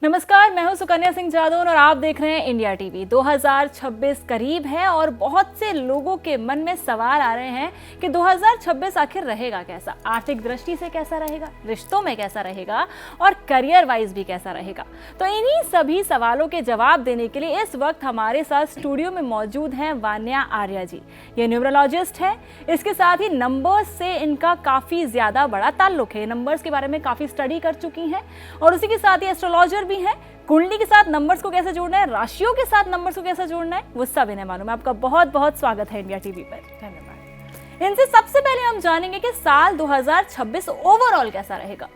नमस्कार, मैं हूं सुकन्या सिंह जादौन और आप देख रहे हैं इंडिया टीवी। 2026 करीब है और बहुत से लोगों के मन में सवाल आ रहे हैं कि 2026 आखिर रहेगा कैसा, आर्थिक दृष्टि से कैसा रहेगा, रिश्तों में कैसा रहेगा और करियर वाइज भी कैसा रहेगा। तो इन्हीं सभी सवालों के जवाब देने के लिए इस वक्त हमारे साथ स्टूडियो में मौजूद हैं वान्या आर्या जी। ये न्यूमरोलॉजिस्ट है, इसके साथ ही नंबर्स से इनका काफ़ी ज़्यादा बड़ा ताल्लुक है। नंबर्स के बारे में काफ़ी स्टडी कर चुकी हैं और उसी के साथ ही एस्ट्रोलॉजर भी है। कुंडली के साथ नंबर्स को कैसे जोड़ना है, राशियों के साथ नंबर्स को कैसे जोड़ना है, वो सब इन्हें मालूम है। आपका बहुत बहुत स्वागत है इंडिया टीवी पर। धन्यवाद। इनसे सबसे पहले हम जानेंगे कि साल 2026 ओवरऑल कैसा रहेगा।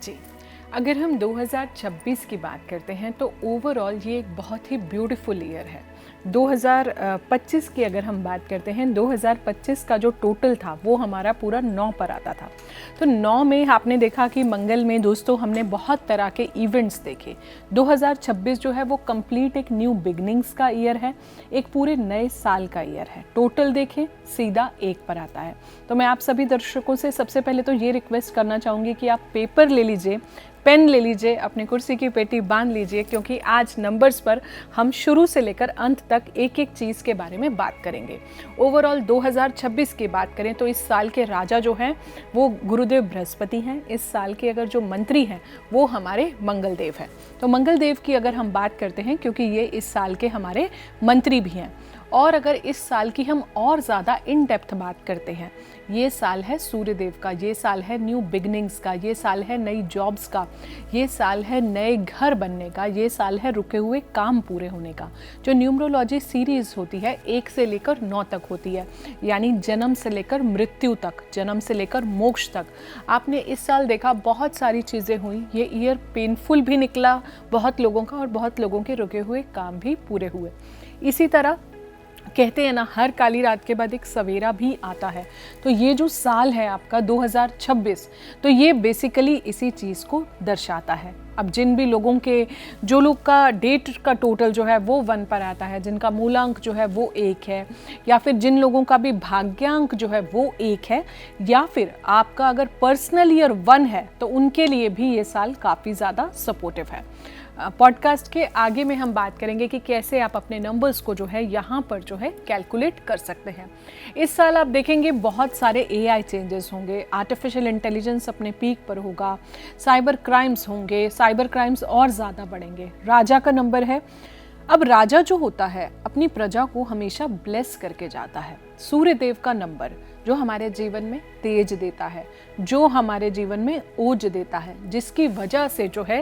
जी, अगर हम 2026 की बात करते हैं तो ओवरऑल ये एक बहुत ही ब्यूटीफुल ईयर है। 2025 की अगर हम बात करते हैं, 2025 का जो टोटल था वो हमारा पूरा 9 पर आता था। तो 9 में आपने देखा कि मंगल में दोस्तों हमने बहुत तरह के इवेंट्स देखे। 2026 जो है वो कंप्लीट एक न्यू बिगनिंग्स का ईयर है, एक पूरे नए साल का ईयर है। टोटल देखें सीधा 1 पर आता है। तो मैं आप सभी दर्शकों से सबसे पहले तो ये रिक्वेस्ट करना चाहूँगी कि आप पेपर ले लीजिए, पेन ले लीजिए, अपनी कुर्सी की पेटी बांध लीजिए, क्योंकि आज नंबर्स पर हम शुरू से लेकर अंत तक एक एक चीज़ के बारे में बात करेंगे। ओवरऑल 2026 की बात करें तो इस साल के राजा जो हैं वो गुरुदेव बृहस्पति हैं। इस साल के अगर जो मंत्री हैं वो हमारे मंगल देव हैं। तो मंगल देव की अगर हम बात करते हैं, क्योंकि ये इस साल के हमारे मंत्री भी हैं। और अगर इस साल की हम और ज़्यादा इन डेप्थ बात करते हैं, ये साल है सूर्य देव का, ये साल है न्यू बिगनिंग्स का, ये साल है नई जॉब्स का, ये साल है नए घर बनने का, ये साल है रुके हुए काम पूरे होने का। जो न्यूमरोलॉजी सीरीज़ होती है 1 से लेकर 9 तक होती है, यानी जन्म से लेकर मृत्यु तक, जन्म से लेकर मोक्ष तक। आपने इस साल देखा बहुत सारी चीज़ें हुई। ये ईयर पेनफुल भी निकला बहुत लोगों का और बहुत लोगों के रुके हुए काम भी पूरे हुए। इसी तरह कहते हैं ना, हर काली रात के बाद एक सवेरा भी आता है। तो ये जो साल है आपका 2026, तो ये बेसिकली इसी चीज़ को दर्शाता है। अब जिन भी लोगों के, जो लोग का डेट का टोटल जो है वो 1 पर आता है, जिनका मूलांक जो है वो 1 है, या फिर जिन लोगों का भी भाग्यांक जो है वो 1 है, या फिर आपका अगर पर्सनल ईयर 1 है तो उनके लिए भी ये साल काफ़ी ज़्यादा सपोर्टिव है। पॉडकास्ट के आगे में हम बात करेंगे कि कैसे आप अपने नंबर्स को जो है यहाँ पर जो है कैलकुलेट कर सकते हैं। इस साल आप देखेंगे बहुत सारे AI चेंजेस होंगे, आर्टिफिशियल इंटेलिजेंस अपने पीक पर होगा, साइबर क्राइम्स होंगे, साइबर क्राइम्स और ज़्यादा बढ़ेंगे। राजा का नंबर है। अब राजा जो होता है अपनी प्रजा को हमेशा ब्लेस करके जाता है। सूर्य देव का नंबर जो हमारे जीवन में तेज देता है, जो हमारे जीवन में ओज देता है, जिसकी वजह से जो है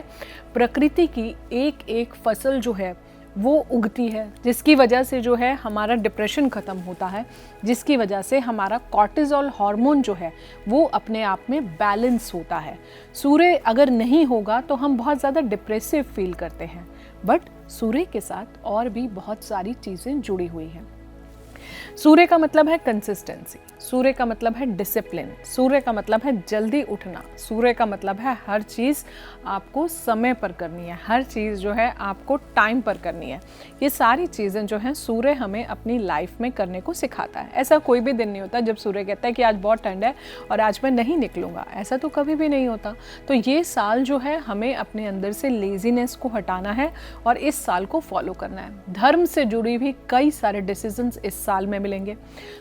प्रकृति की एक एक फसल जो है वो उगती है, जिसकी वजह से जो है हमारा डिप्रेशन ख़त्म होता है, जिसकी वजह से हमारा कॉर्टिसोल हार्मोन जो है वो अपने आप में बैलेंस होता है। सूर्य अगर नहीं होगा तो हम बहुत ज़्यादा डिप्रेसिव फील करते हैं, बट सूर्य के साथ और भी बहुत सारी चीज़ें जुड़ी हुई हैं। सूर्य का मतलब है कंसिस्टेंसी, सूर्य का मतलब है डिसिप्लिन, सूर्य का मतलब है जल्दी उठना, सूर्य का मतलब है हर चीज़ आपको समय पर करनी है, हर चीज़ जो है आपको टाइम पर करनी है। ये सारी चीज़ें जो हैं सूर्य हमें अपनी लाइफ में करने को सिखाता है। ऐसा कोई भी दिन नहीं होता जब सूर्य कहता है कि आज बहुत ठंड है और आज मैं नहीं निकलूँगा, ऐसा तो कभी भी नहीं होता। तो ये साल जो है हमें अपने अंदर से लेजीनेस को हटाना है और इस साल को फॉलो करना है। धर्म से जुड़ी भी कई सारे डिसीजंस इस साल में मिलेंगे।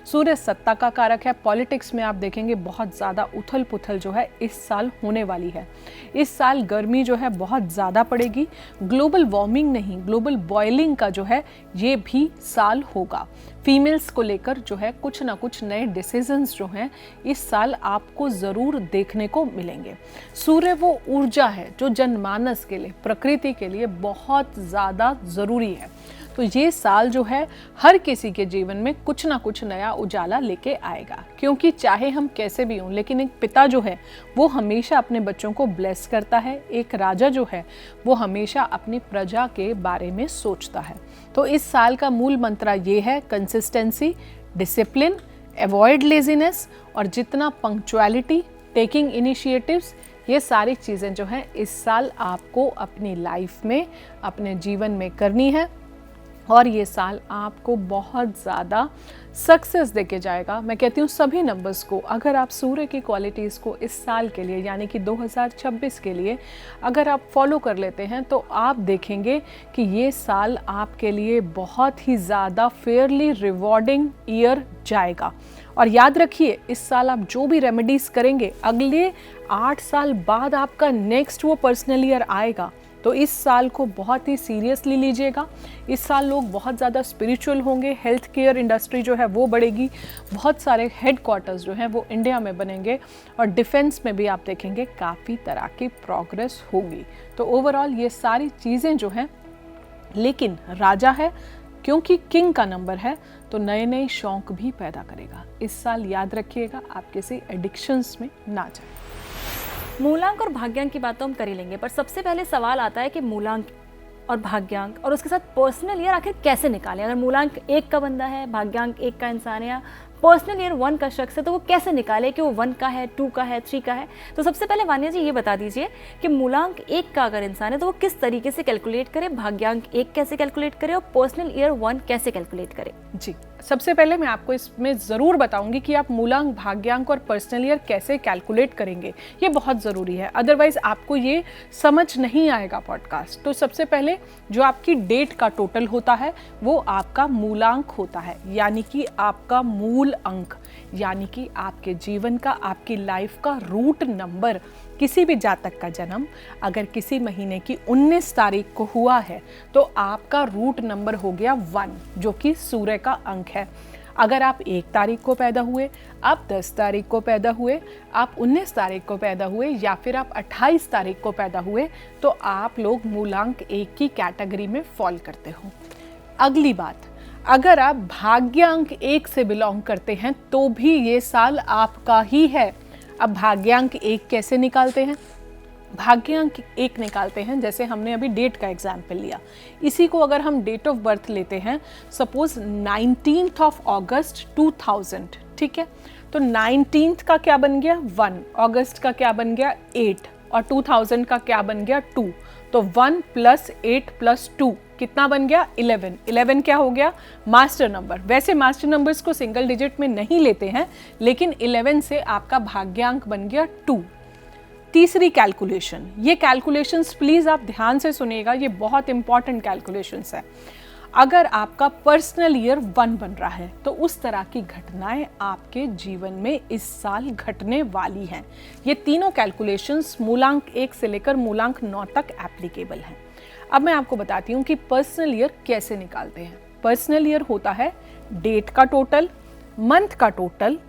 सूर्य सत्ता का कारक है। पॉलिटिक्स में आप देखेंगे बहुत ज़्यादा उथल पुथल जो है इस साल होने वाली है। इस साल गर्मी जो है बहुत ज़्यादा पड़ेगी। ग्लोबल वार्मिंग नहीं, ग्लोबल बॉइलिंग का जो है ये भी साल होगा। फीमेल्स को लेकर जो है कुछ ना कुछ नए डिसीजंस जो हैं इस साल आपको ज़रूर देखने को मिलेंगे। सूर्य वो ऊर्जा है जो जनमानस के लिए, प्रकृति के लिए बहुत ज़्यादा ज़रूरी है। तो ये साल जो है हर किसी के जीवन में कुछ ना कुछ नया उजाला लेके आएगा, क्योंकि चाहे हम कैसे भी हों, लेकिन एक पिता जो है वो हमेशा अपने बच्चों को ब्लेस करता है। एक राजा जो है वो हमेशा अपनी प्रजा के बारे में सोचता है। तो इस साल का मूल मंत्र ये है कंसिस्टेंसी, डिसिप्लिन, अवॉइड लेजीनेस और जितना पंक्चुअलिटी, टेकिंग इनिशिएटिव्स, ये सारी चीज़ें जो हैं इस साल आपको अपनी लाइफ में, अपने जीवन में करनी है। और ये साल आपको बहुत ज़्यादा सक्सेस देके जाएगा। मैं कहती हूँ सभी नंबर्स को, अगर आप सूर्य की क्वालिटीज़ को इस साल के लिए यानी कि 2026 के लिए अगर आप फॉलो कर लेते हैं तो आप देखेंगे कि ये साल आपके लिए बहुत ही ज़्यादा फेयरली रिवॉर्डिंग ईयर जाएगा। और याद रखिए, इस साल आप जो भी रेमेडीज़ करेंगे, अगले 8 साल बाद आपका नेक्स्ट वो पर्सनल ईयर आएगा। तो इस साल को बहुत ही सीरियसली लीजिएगा। इस साल लोग बहुत ज़्यादा स्पिरिचुअल होंगे, हेल्थ केयर इंडस्ट्री जो है वो बढ़ेगी, बहुत सारे हेड क्वार्टर्स जो हैं वो इंडिया में बनेंगे और डिफेंस में भी आप देखेंगे काफ़ी तरह की प्रोग्रेस होगी। तो ओवरऑल ये सारी चीज़ें जो हैं, लेकिन राजा है क्योंकि किंग का नंबर है तो नए नए शौक भी पैदा करेगा। इस साल याद रखिएगा आप किसी एडिक्शंस में ना जाए। मूलांक और भाग्यांक की बात तो हम कर ही लेंगे, पर सबसे पहले सवाल आता है कि मूलांक और भाग्यांक और उसके साथ पर्सनल ईयर आखिर कैसे निकालें। अगर मूलांक 1 का बंदा है, भाग्यांक 1 का इंसान है या पर्सनल ईयर 1 का शख्स है, तो वो कैसे निकाले कि वो 1 का है, 2 का है, 3 का है। तो सबसे पहले वानिया जी ये बता दीजिए कि मूलांक 1 का अगर इंसान है तो वो किस तरीके से कैलकुलेट करे, भाग्यांक 1 कैसे कैलकुलेट करे और पर्सनल ईयर 1 कैसे कैलकुलेट करे। जी, सबसे पहले मैं आपको इसमें ज़रूर बताऊंगी कि आप मूलांक, भाग्यांक और पर्सनल ईयर कैसे कैलकुलेट करेंगे। ये बहुत ज़रूरी है, अदरवाइज़ आपको ये समझ नहीं आएगा पॉडकास्ट। तो सबसे पहले जो आपकी डेट का टोटल होता है वो आपका मूलांक होता है, यानी कि आपका मूल अंक, यानी कि आपके जीवन का, आपकी लाइफ का रूट नंबर। किसी भी जातक का जन्म अगर किसी महीने की 19 तारीख को हुआ है तो आपका रूट नंबर हो गया 1, जो कि सूर्य का अंक है। अगर आप 1 तारीख को पैदा हुए, आप 10 तारीख को पैदा हुए, आप 19 तारीख को पैदा हुए या फिर आप 28 तारीख को पैदा हुए तो आप लोग मूलांक 1 की कैटेगरी में फॉल करते हो। अगली बात, अगर आप भाग्यांक 1 से बिलोंग करते हैं तो भी ये साल आपका ही है। अब भाग्यांक 1 कैसे निकालते हैं? भाग्यांक 1 निकालते हैं, जैसे हमने अभी डेट का एग्जाम्पल लिया, इसी को अगर हम डेट ऑफ बर्थ लेते हैं, सपोज 19 अगस्त 2000, ठीक है, तो 19 का क्या बन गया 1, अगस्त का क्या बन गया 8 और 2000 का क्या बन गया 2। तो 1 + 8 + 2 कितना बन गया 11। 11 क्या हो गया मास्टर नंबर। वैसे मास्टर नंबर्स को सिंगल डिजिट में नहीं लेते हैं, लेकिन 11 से आपका भाग्यांक बन गया 2। तीसरी कैलकुलेशन, ये कैलकुलेशंस प्लीज आप ध्यान से सुनिएगा, ये बहुत इंपॉर्टेंट कैलकुलेशंस है। अगर आपका पर्सनल ईयर 1 बन रहा है तो उस तरह की घटनाएं आपके जीवन में इस साल घटने वाली हैं। ये तीनों कैलकुलेशंस मूलांक 1 से लेकर मूलांक 9 तक एप्लीकेबल हैं। अब मैं आपको बताती हूँ कि पर्सनल ईयर कैसे निकालते हैं। पर्सनल ईयर होता है डेट का टोटल, मंथ का टोटल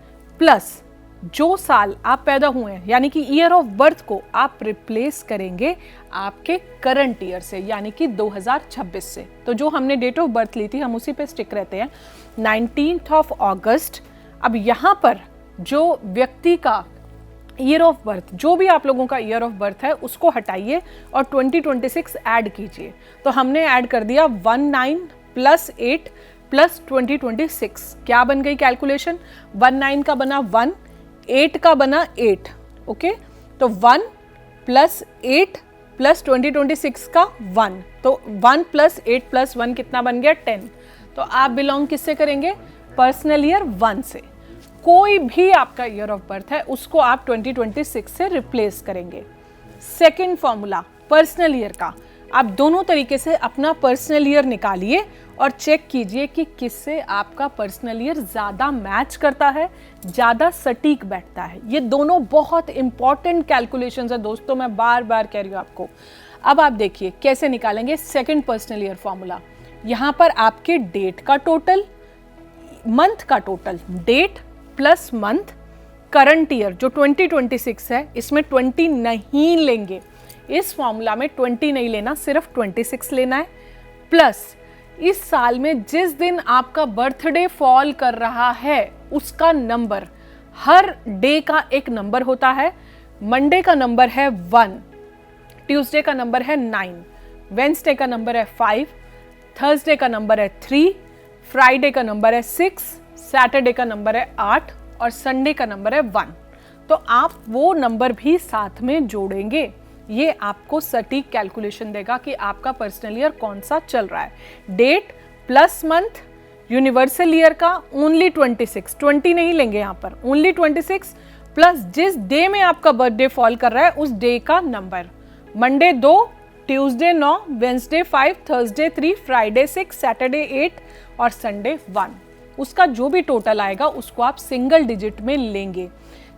प्लस जो साल आप पैदा हुए हैं, यानी कि ईयर ऑफ बर्थ को आप रिप्लेस करेंगे आपके करंट ईयर से, यानी कि 2026 से। तो जो हमने डेट ऑफ बर्थ ली थी हम उसी पे स्टिक रहते हैं, 19 अगस्त। अब यहाँ पर जो व्यक्ति का ईयर ऑफ बर्थ, जो भी आप लोगों का ईयर ऑफ बर्थ है उसको हटाइए और 2026 ऐड कीजिए। तो हमने ऐड कर दिया 19 + 8 + 2026। क्या बन गई कैलकुलेशन? 19 का बना 1, 8 का बना 8, ओके। तो 1 + 8 + 2026 का 1, तो 1 + 8 + 1 कितना बन गया 10। तो आप बिलोंग किससे करेंगे? पर्सनल ईयर 1 से। कोई भी आपका ईयर ऑफ बर्थ है उसको आप 2026 से रिप्लेस करेंगे। सेकेंड फॉर्मूला पर्सनल ईयर का, आप दोनों तरीके से अपना पर्सनल ईयर निकालिए और चेक कीजिए कि किससे आपका पर्सनल ईयर ज़्यादा मैच करता है, ज़्यादा सटीक बैठता है। ये दोनों बहुत इंपॉर्टेंट कैलकुलेशंस है दोस्तों, मैं बार बार कह रही हूँ आपको। अब आप देखिए कैसे निकालेंगे सेकेंड पर्सनल ईयर फॉर्मूला। यहाँ पर आपके डेट का टोटल, मंथ का total, date plus month, current year जो 2026 है इसमें 20 नहीं लेंगे, इस फॉर्मूला में 20 नहीं लेना, सिर्फ 26 लेना है, प्लस इस साल में जिस दिन आपका बर्थडे फॉल कर रहा है उसका नंबर, हर डे का एक नंबर होता है। मंडे का नंबर है 1, ट्यूसडे का नंबर है 9, वेंसडे का नंबर है 5, थर्सडे का नंबर है 3, फ्राइडे का नंबर है 6, सैटरडे का नंबर है 8 और संडे का नंबर है 1। तो आप वो नंबर भी साथ में जोड़ेंगे, ये आपको सटीक कैलकुलेशन देगा कि आपका पर्सनल ईयर कौन सा चल रहा है। Date plus month universal year का ओनली 26, 20 नहीं लेंगे यहाँ पर, ओनली 26 प्लस जिस डे में आपका बर्थडे फॉल कर रहा है उस डे का number. Monday 2, Tuesday 9, Wednesday 5, Thursday 3, Friday 6, Saturday 8 और संडे 1। उसका जो भी टोटल आएगा उसको आप सिंगल डिजिट में लेंगे।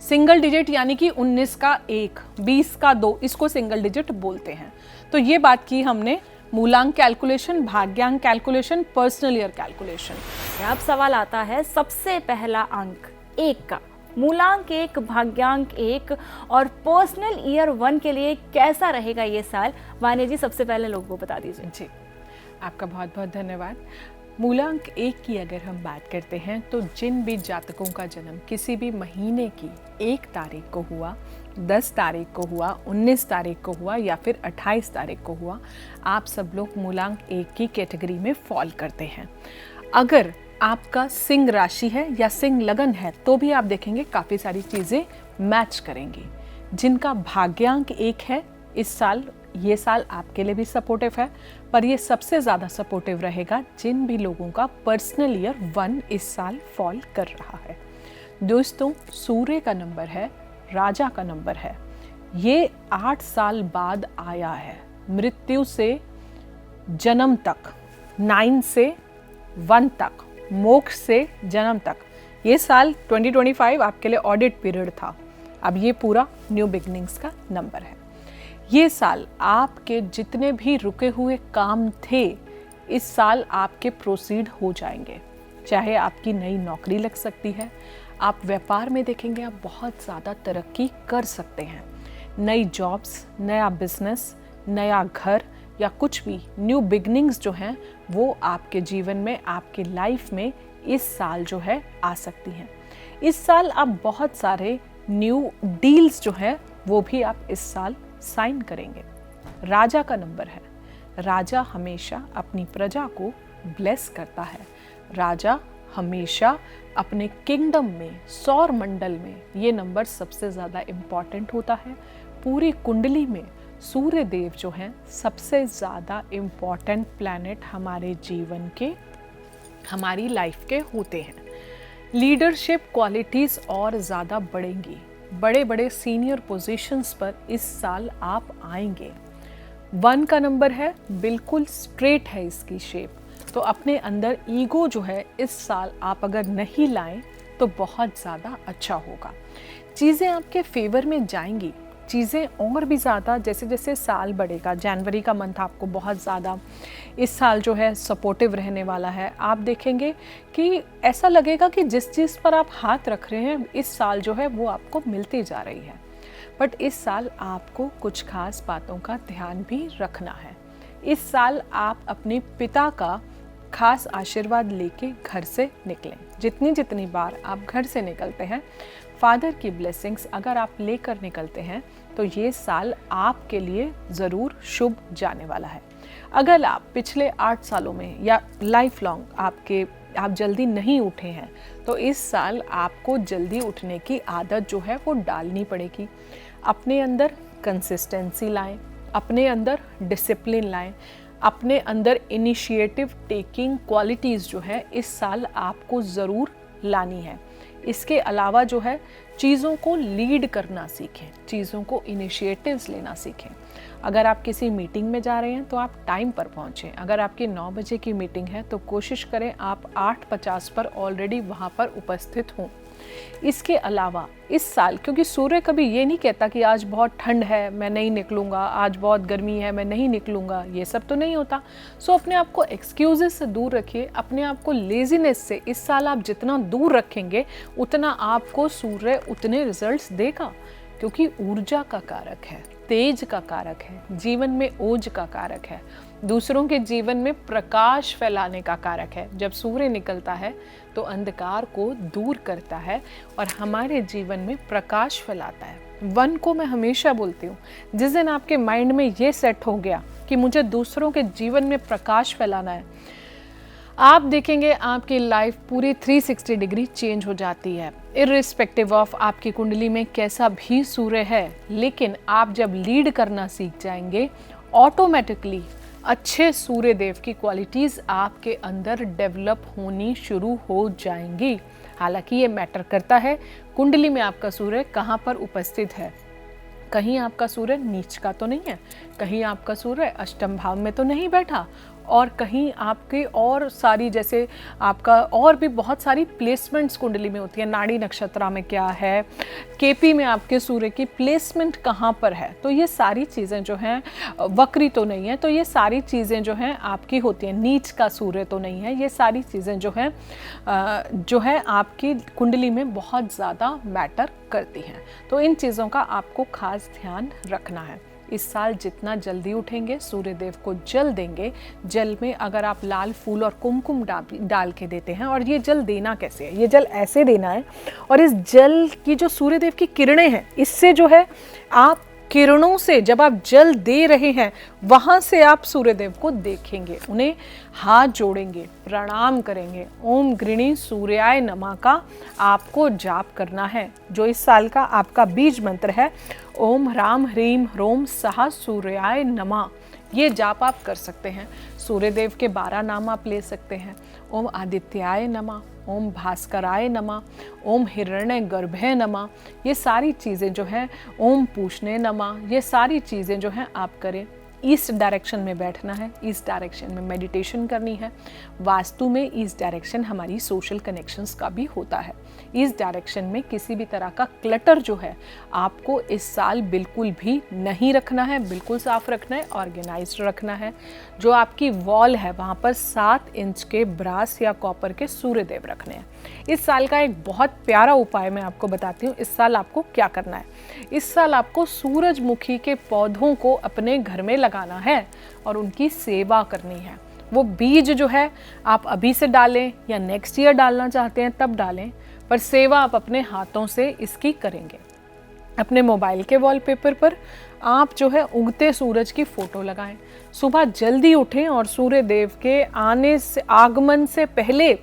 सिंगल डिजिट यानी कि 19 का 1, 20 का 2, इसको सिंगल डिजिट बोलते हैं। तो ये बात की हमने मूलांक कैलकुलेशन, भाग्यांक कैलकुलेशन, पर्सनल ईयर कैलकुलेशन। अब सवाल आता है सबसे पहला अंक 1 का, मूलांक 1, भाग्यांक 1 और पर्सनल ईयर 1 के लिए कैसा रहेगा ये साल? वानी जी सबसे पहले लोगों को बता दीजिए। जी, आपका बहुत बहुत धन्यवाद। मूलांक 1 की अगर हम बात करते हैं तो जिन भी जातकों का जन्म किसी भी महीने की 1 तारीख को हुआ, 10 तारीख को हुआ, 19 तारीख को हुआ या फिर 28 तारीख को हुआ, आप सब लोग मूलांक 1 की कैटेगरी में फॉल करते हैं। अगर आपका सिंह राशि है या सिंह लगन है तो भी आप देखेंगे काफ़ी सारी चीज़ें मैच करेंगी। जिनका भाग्यांक 1 है इस साल, ये साल आपके लिए भी सपोर्टिव है, पर ये सबसे ज़्यादा सपोर्टिव रहेगा जिन भी लोगों का पर्सनल ईयर 1 इस साल फॉल कर रहा है। दोस्तों, सूर्य का नंबर है, राजा का नंबर है, ये 8 साल बाद आया है। मृत्यु से जन्म तक, 9 से 1 तक, मोक्ष से जन्म तक। ये साल 2025 आपके लिए ऑडिट पीरियड था, अब ये पूरा न्यू बिगनिंग्स का नंबर है। ये साल आपके जितने भी रुके हुए काम थे इस साल आपके प्रोसीड हो जाएंगे। चाहे आपकी नई नौकरी लग सकती है, आप व्यापार में देखेंगे आप बहुत ज़्यादा तरक्की कर सकते हैं। नई जॉब्स, नया बिजनेस, नया घर या कुछ भी न्यू बिगनिंग्स जो हैं वो आपके जीवन में, आपके लाइफ में इस साल जो है आ सकती हैं। इस साल आप बहुत सारे न्यू डील्स जो हैं वो भी आप इस साल साइन करेंगे। राजा का नंबर है, राजा हमेशा अपनी प्रजा को ब्लेस करता है। राजा हमेशा अपने किंगडम में, सौर मंडल में ये नंबर सबसे ज़्यादा इम्पॉर्टेंट होता है। पूरी कुंडली में सूर्य देव जो हैं सबसे ज़्यादा इम्पॉर्टेंट प्लैनेट हमारे जीवन के, हमारी लाइफ के होते हैं। लीडरशिप क्वालिटीज़ और ज़्यादा बढ़ेंगी, बड़े बड़े सीनियर पोजीशंस पर इस साल आप आएंगे। 1 का नंबर है, बिल्कुल स्ट्रेट है इसकी शेप, तो अपने अंदर ईगो जो है इस साल आप अगर नहीं लाएं तो बहुत ज़्यादा अच्छा होगा। चीज़ें आपके फेवर में जाएंगी, चीज़ें और भी ज़्यादा जैसे जैसे साल बढ़ेगा। जनवरी का मंथ आपको बहुत ज़्यादा इस साल जो है सपोर्टिव रहने वाला है। आप देखेंगे कि ऐसा लगेगा कि जिस चीज़ पर आप हाथ रख रहे हैं इस साल जो है वो आपको मिलती जा रही है। बट इस साल आपको कुछ खास बातों का ध्यान भी रखना है। इस साल आप अपने पिता का खास आशीर्वाद लेके घर से निकलें। जितनी जितनी बार आप घर से निकलते हैं फादर की ब्लेसिंग्स अगर आप लेकर निकलते हैं तो ये साल आपके लिए ज़रूर शुभ जाने वाला है। अगर आप पिछले 8 सालों में या लाइफ लॉन्ग आप जल्दी नहीं उठे हैं तो इस साल आपको जल्दी उठने की आदत जो है वो डालनी पड़ेगी। अपने अंदर कंसिस्टेंसी लाएं, अपने अंदर डिसिप्लिन लाएं, अपने अंदर इनिशिएटिव टेकिंग क्वालिटीज़ जो है इस साल आपको ज़रूर लानी है। इसके अलावा जो है चीज़ों को लीड करना सीखें, चीज़ों को इनिशिएटिव्स लेना सीखें। अगर आप किसी मीटिंग में जा रहे हैं तो आप टाइम पर पहुँचें। अगर आपकी 9 बजे की मीटिंग है तो कोशिश करें आप 8:50 पर ऑलरेडी वहाँ पर उपस्थित हों। इसके अलावा इस साल, क्योंकि सूर्य कभी ये नहीं कहता कि आज बहुत ठंड है मैं नहीं निकलूँगा, आज बहुत गर्मी है मैं नहीं निकलूँगा, ये सब तो नहीं होता। सो अपने आप को एक्सक्यूज़ेस से दूर रखिए, अपने आप को लेज़ीनेस से इस साल आप जितना दूर रखेंगे उतना आपको सूर्य उतने रिजल्ट्स देगा, क्योंकि ऊर्जा का कारक है, तेज का कारक है, जीवन में ओज का कारक है, दूसरों के जीवन में प्रकाश फैलाने का कारक है। जब सूर्य निकलता है तो अंधकार को दूर करता है और हमारे जीवन में प्रकाश फैलाता है। 1 को मैं हमेशा बोलती हूँ, जिस दिन आपके माइंड में ये सेट हो गया कि मुझे दूसरों के जीवन में प्रकाश फैलाना है, आप देखेंगे आपकी लाइफ पूरी 360 डिग्री चेंज हो जाती है। इर्रिस्पेक्टिव ऑफ आपकी कुंडली में कैसा भी सूर्य है, लेकिन आप जब लीड करना सीख जाएंगे ऑटोमेटिकली अच्छे सूर्य देव की क्वालिटीज़ आपके अंदर डेवलप होनी शुरू हो जाएंगी। हालांकि ये मैटर करता है कुंडली में आपका सूर्य कहाँ पर उपस्थित है। कहीं आपका सूर्य नीच का तो नहीं है, कहीं आपका सूर्य अष्टम भाव में तो नहीं बैठा, और कहीं आपके और सारी जैसे आपका और भी बहुत सारी प्लेसमेंट्स कुंडली में होती है। नाड़ी नक्षत्रा में क्या है, केपी में आपके सूर्य की प्लेसमेंट कहाँ पर है, तो ये सारी चीज़ें जो हैं वक्री तो नहीं है, तो ये सारी चीज़ें जो हैं आपकी होती हैं। नीच का सूर्य तो नहीं है, ये सारी चीज़ें जो है आपकी कुंडली में बहुत ज़्यादा मैटर करती हैं। तो इन चीज़ों का आपको खास ध्यान रखना है। इस साल जितना जल्दी उठेंगे, सूर्य देव को जल देंगे। जल में अगर आप लाल फूल और कुमकुम डाल के देते हैं, और ये जल देना कैसे है, ये जल ऐसे देना है, और इस जल की जो सूर्य देव की किरणें हैं, इससे जो है आप किरणों से जब आप जल दे रहे हैं वहाँ से आप सूर्यदेव को देखेंगे, उन्हें हाथ जोड़ेंगे, प्रणाम करेंगे। ओम गृणी सूर्याय नमः का आपको जाप करना है, जो इस साल का आपका बीज मंत्र है। ओम ह्राम ह्रीम ह्रोम सहा सूर्याय नमः, ये जाप आप कर सकते हैं। सूर्यदेव के 12 नाम आप ले सकते हैं। ओम आदित्याय नमः, ओम भास्कराय नमः, ओम हिरण्य गर्भे नमः, ये सारी चीज़ें जो हैं, ओम पूषणे नमः, ये सारी चीज़ें जो हैं आप करें। ईस्ट डायरेक्शन में बैठना है, ईस्ट डायरेक्शन में मेडिटेशन करनी है। वास्तु में ईस्ट डायरेक्शन हमारी सोशल कनेक्शंस का भी होता है। ईस्ट डायरेक्शन में किसी भी तरह का क्लटर जो है आपको इस साल बिल्कुल भी नहीं रखना है, बिल्कुल साफ रखना है, ऑर्गेनाइज्ड रखना है। जो आपकी वॉल है वहाँ पर 7 इंच के ब्रास या कॉपर के सूर्यदेव रखने हैं। इस साल का एक बहुत प्यारा उपाय मैं आपको बताती हूँ। इस साल आपको क्या करना है, इस साल आपको सूरजमुखी के पौधों को अपने घर में लगाना है और उनकी सेवा करनी है। वो बीज जो है आप अभी से डालें या नेक्स्ट ईयर डालना चाहते हैं तब डालें, पर सेवा आप अपने हाथों से इसकी करेंगे। अपने मोबाइल के वॉलपेपर पर आप जो है उगते सूरज की फ़ोटो लगाएं। सुबह जल्दी उठें और सूर्य देव के आगमन से पहले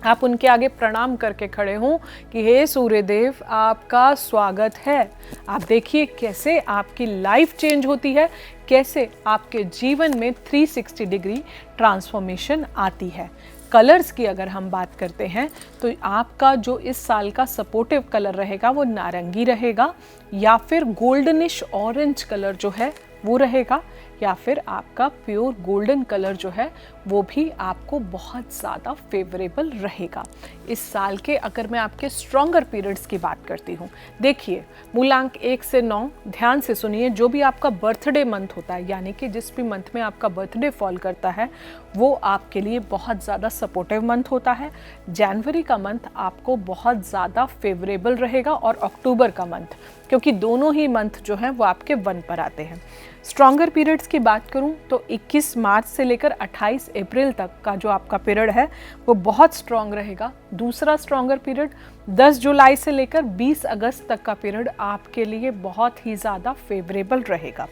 आप उनके आगे प्रणाम करके खड़े हों कि हे सूर्य देव, आपका स्वागत है। आप देखिए कैसे आपकी लाइफ चेंज होती है, कैसे आपके जीवन में 360 डिग्री ट्रांसफॉर्मेशन आती है। कलर्स की अगर हम बात करते हैं तो आपका जो इस साल का सपोर्टिव कलर रहेगा वो नारंगी रहेगा, या फिर गोल्डनिश ऑरेंज कलर जो है वो रहेगा, या फिर आपका प्योर गोल्डन कलर जो है वो भी आपको बहुत ज़्यादा फेवरेबल रहेगा। इस साल के अगर मैं आपके स्ट्रॉन्गर पीरियड्स की बात करती हूँ, देखिए मूलांक 1 से 9 ध्यान से सुनिए। जो भी आपका बर्थडे मंथ होता है, यानी कि जिस भी मंथ में आपका बर्थडे फॉल करता है, वो आपके लिए बहुत ज़्यादा सपोर्टिव मंथ होता है। जनवरी का मंथ आपको बहुत ज़्यादा फेवरेबल रहेगा, और अक्टूबर का मंथ, क्योंकि दोनों ही मंथ जो हैं वो आपके 1 पर आते हैं। स्ट्रॉन्गर पीरियड्स की बात करूं तो 21 मार्च से लेकर 28 अप्रैल तक का जो आपका पीरियड है वो बहुत स्ट्रॉन्ग रहेगा। दूसरा स्ट्रॉन्गर पीरियड 10 जुलाई से लेकर 20 अगस्त तक का पीरियड आपके लिए बहुत ही ज़्यादा फेवरेबल रहेगा।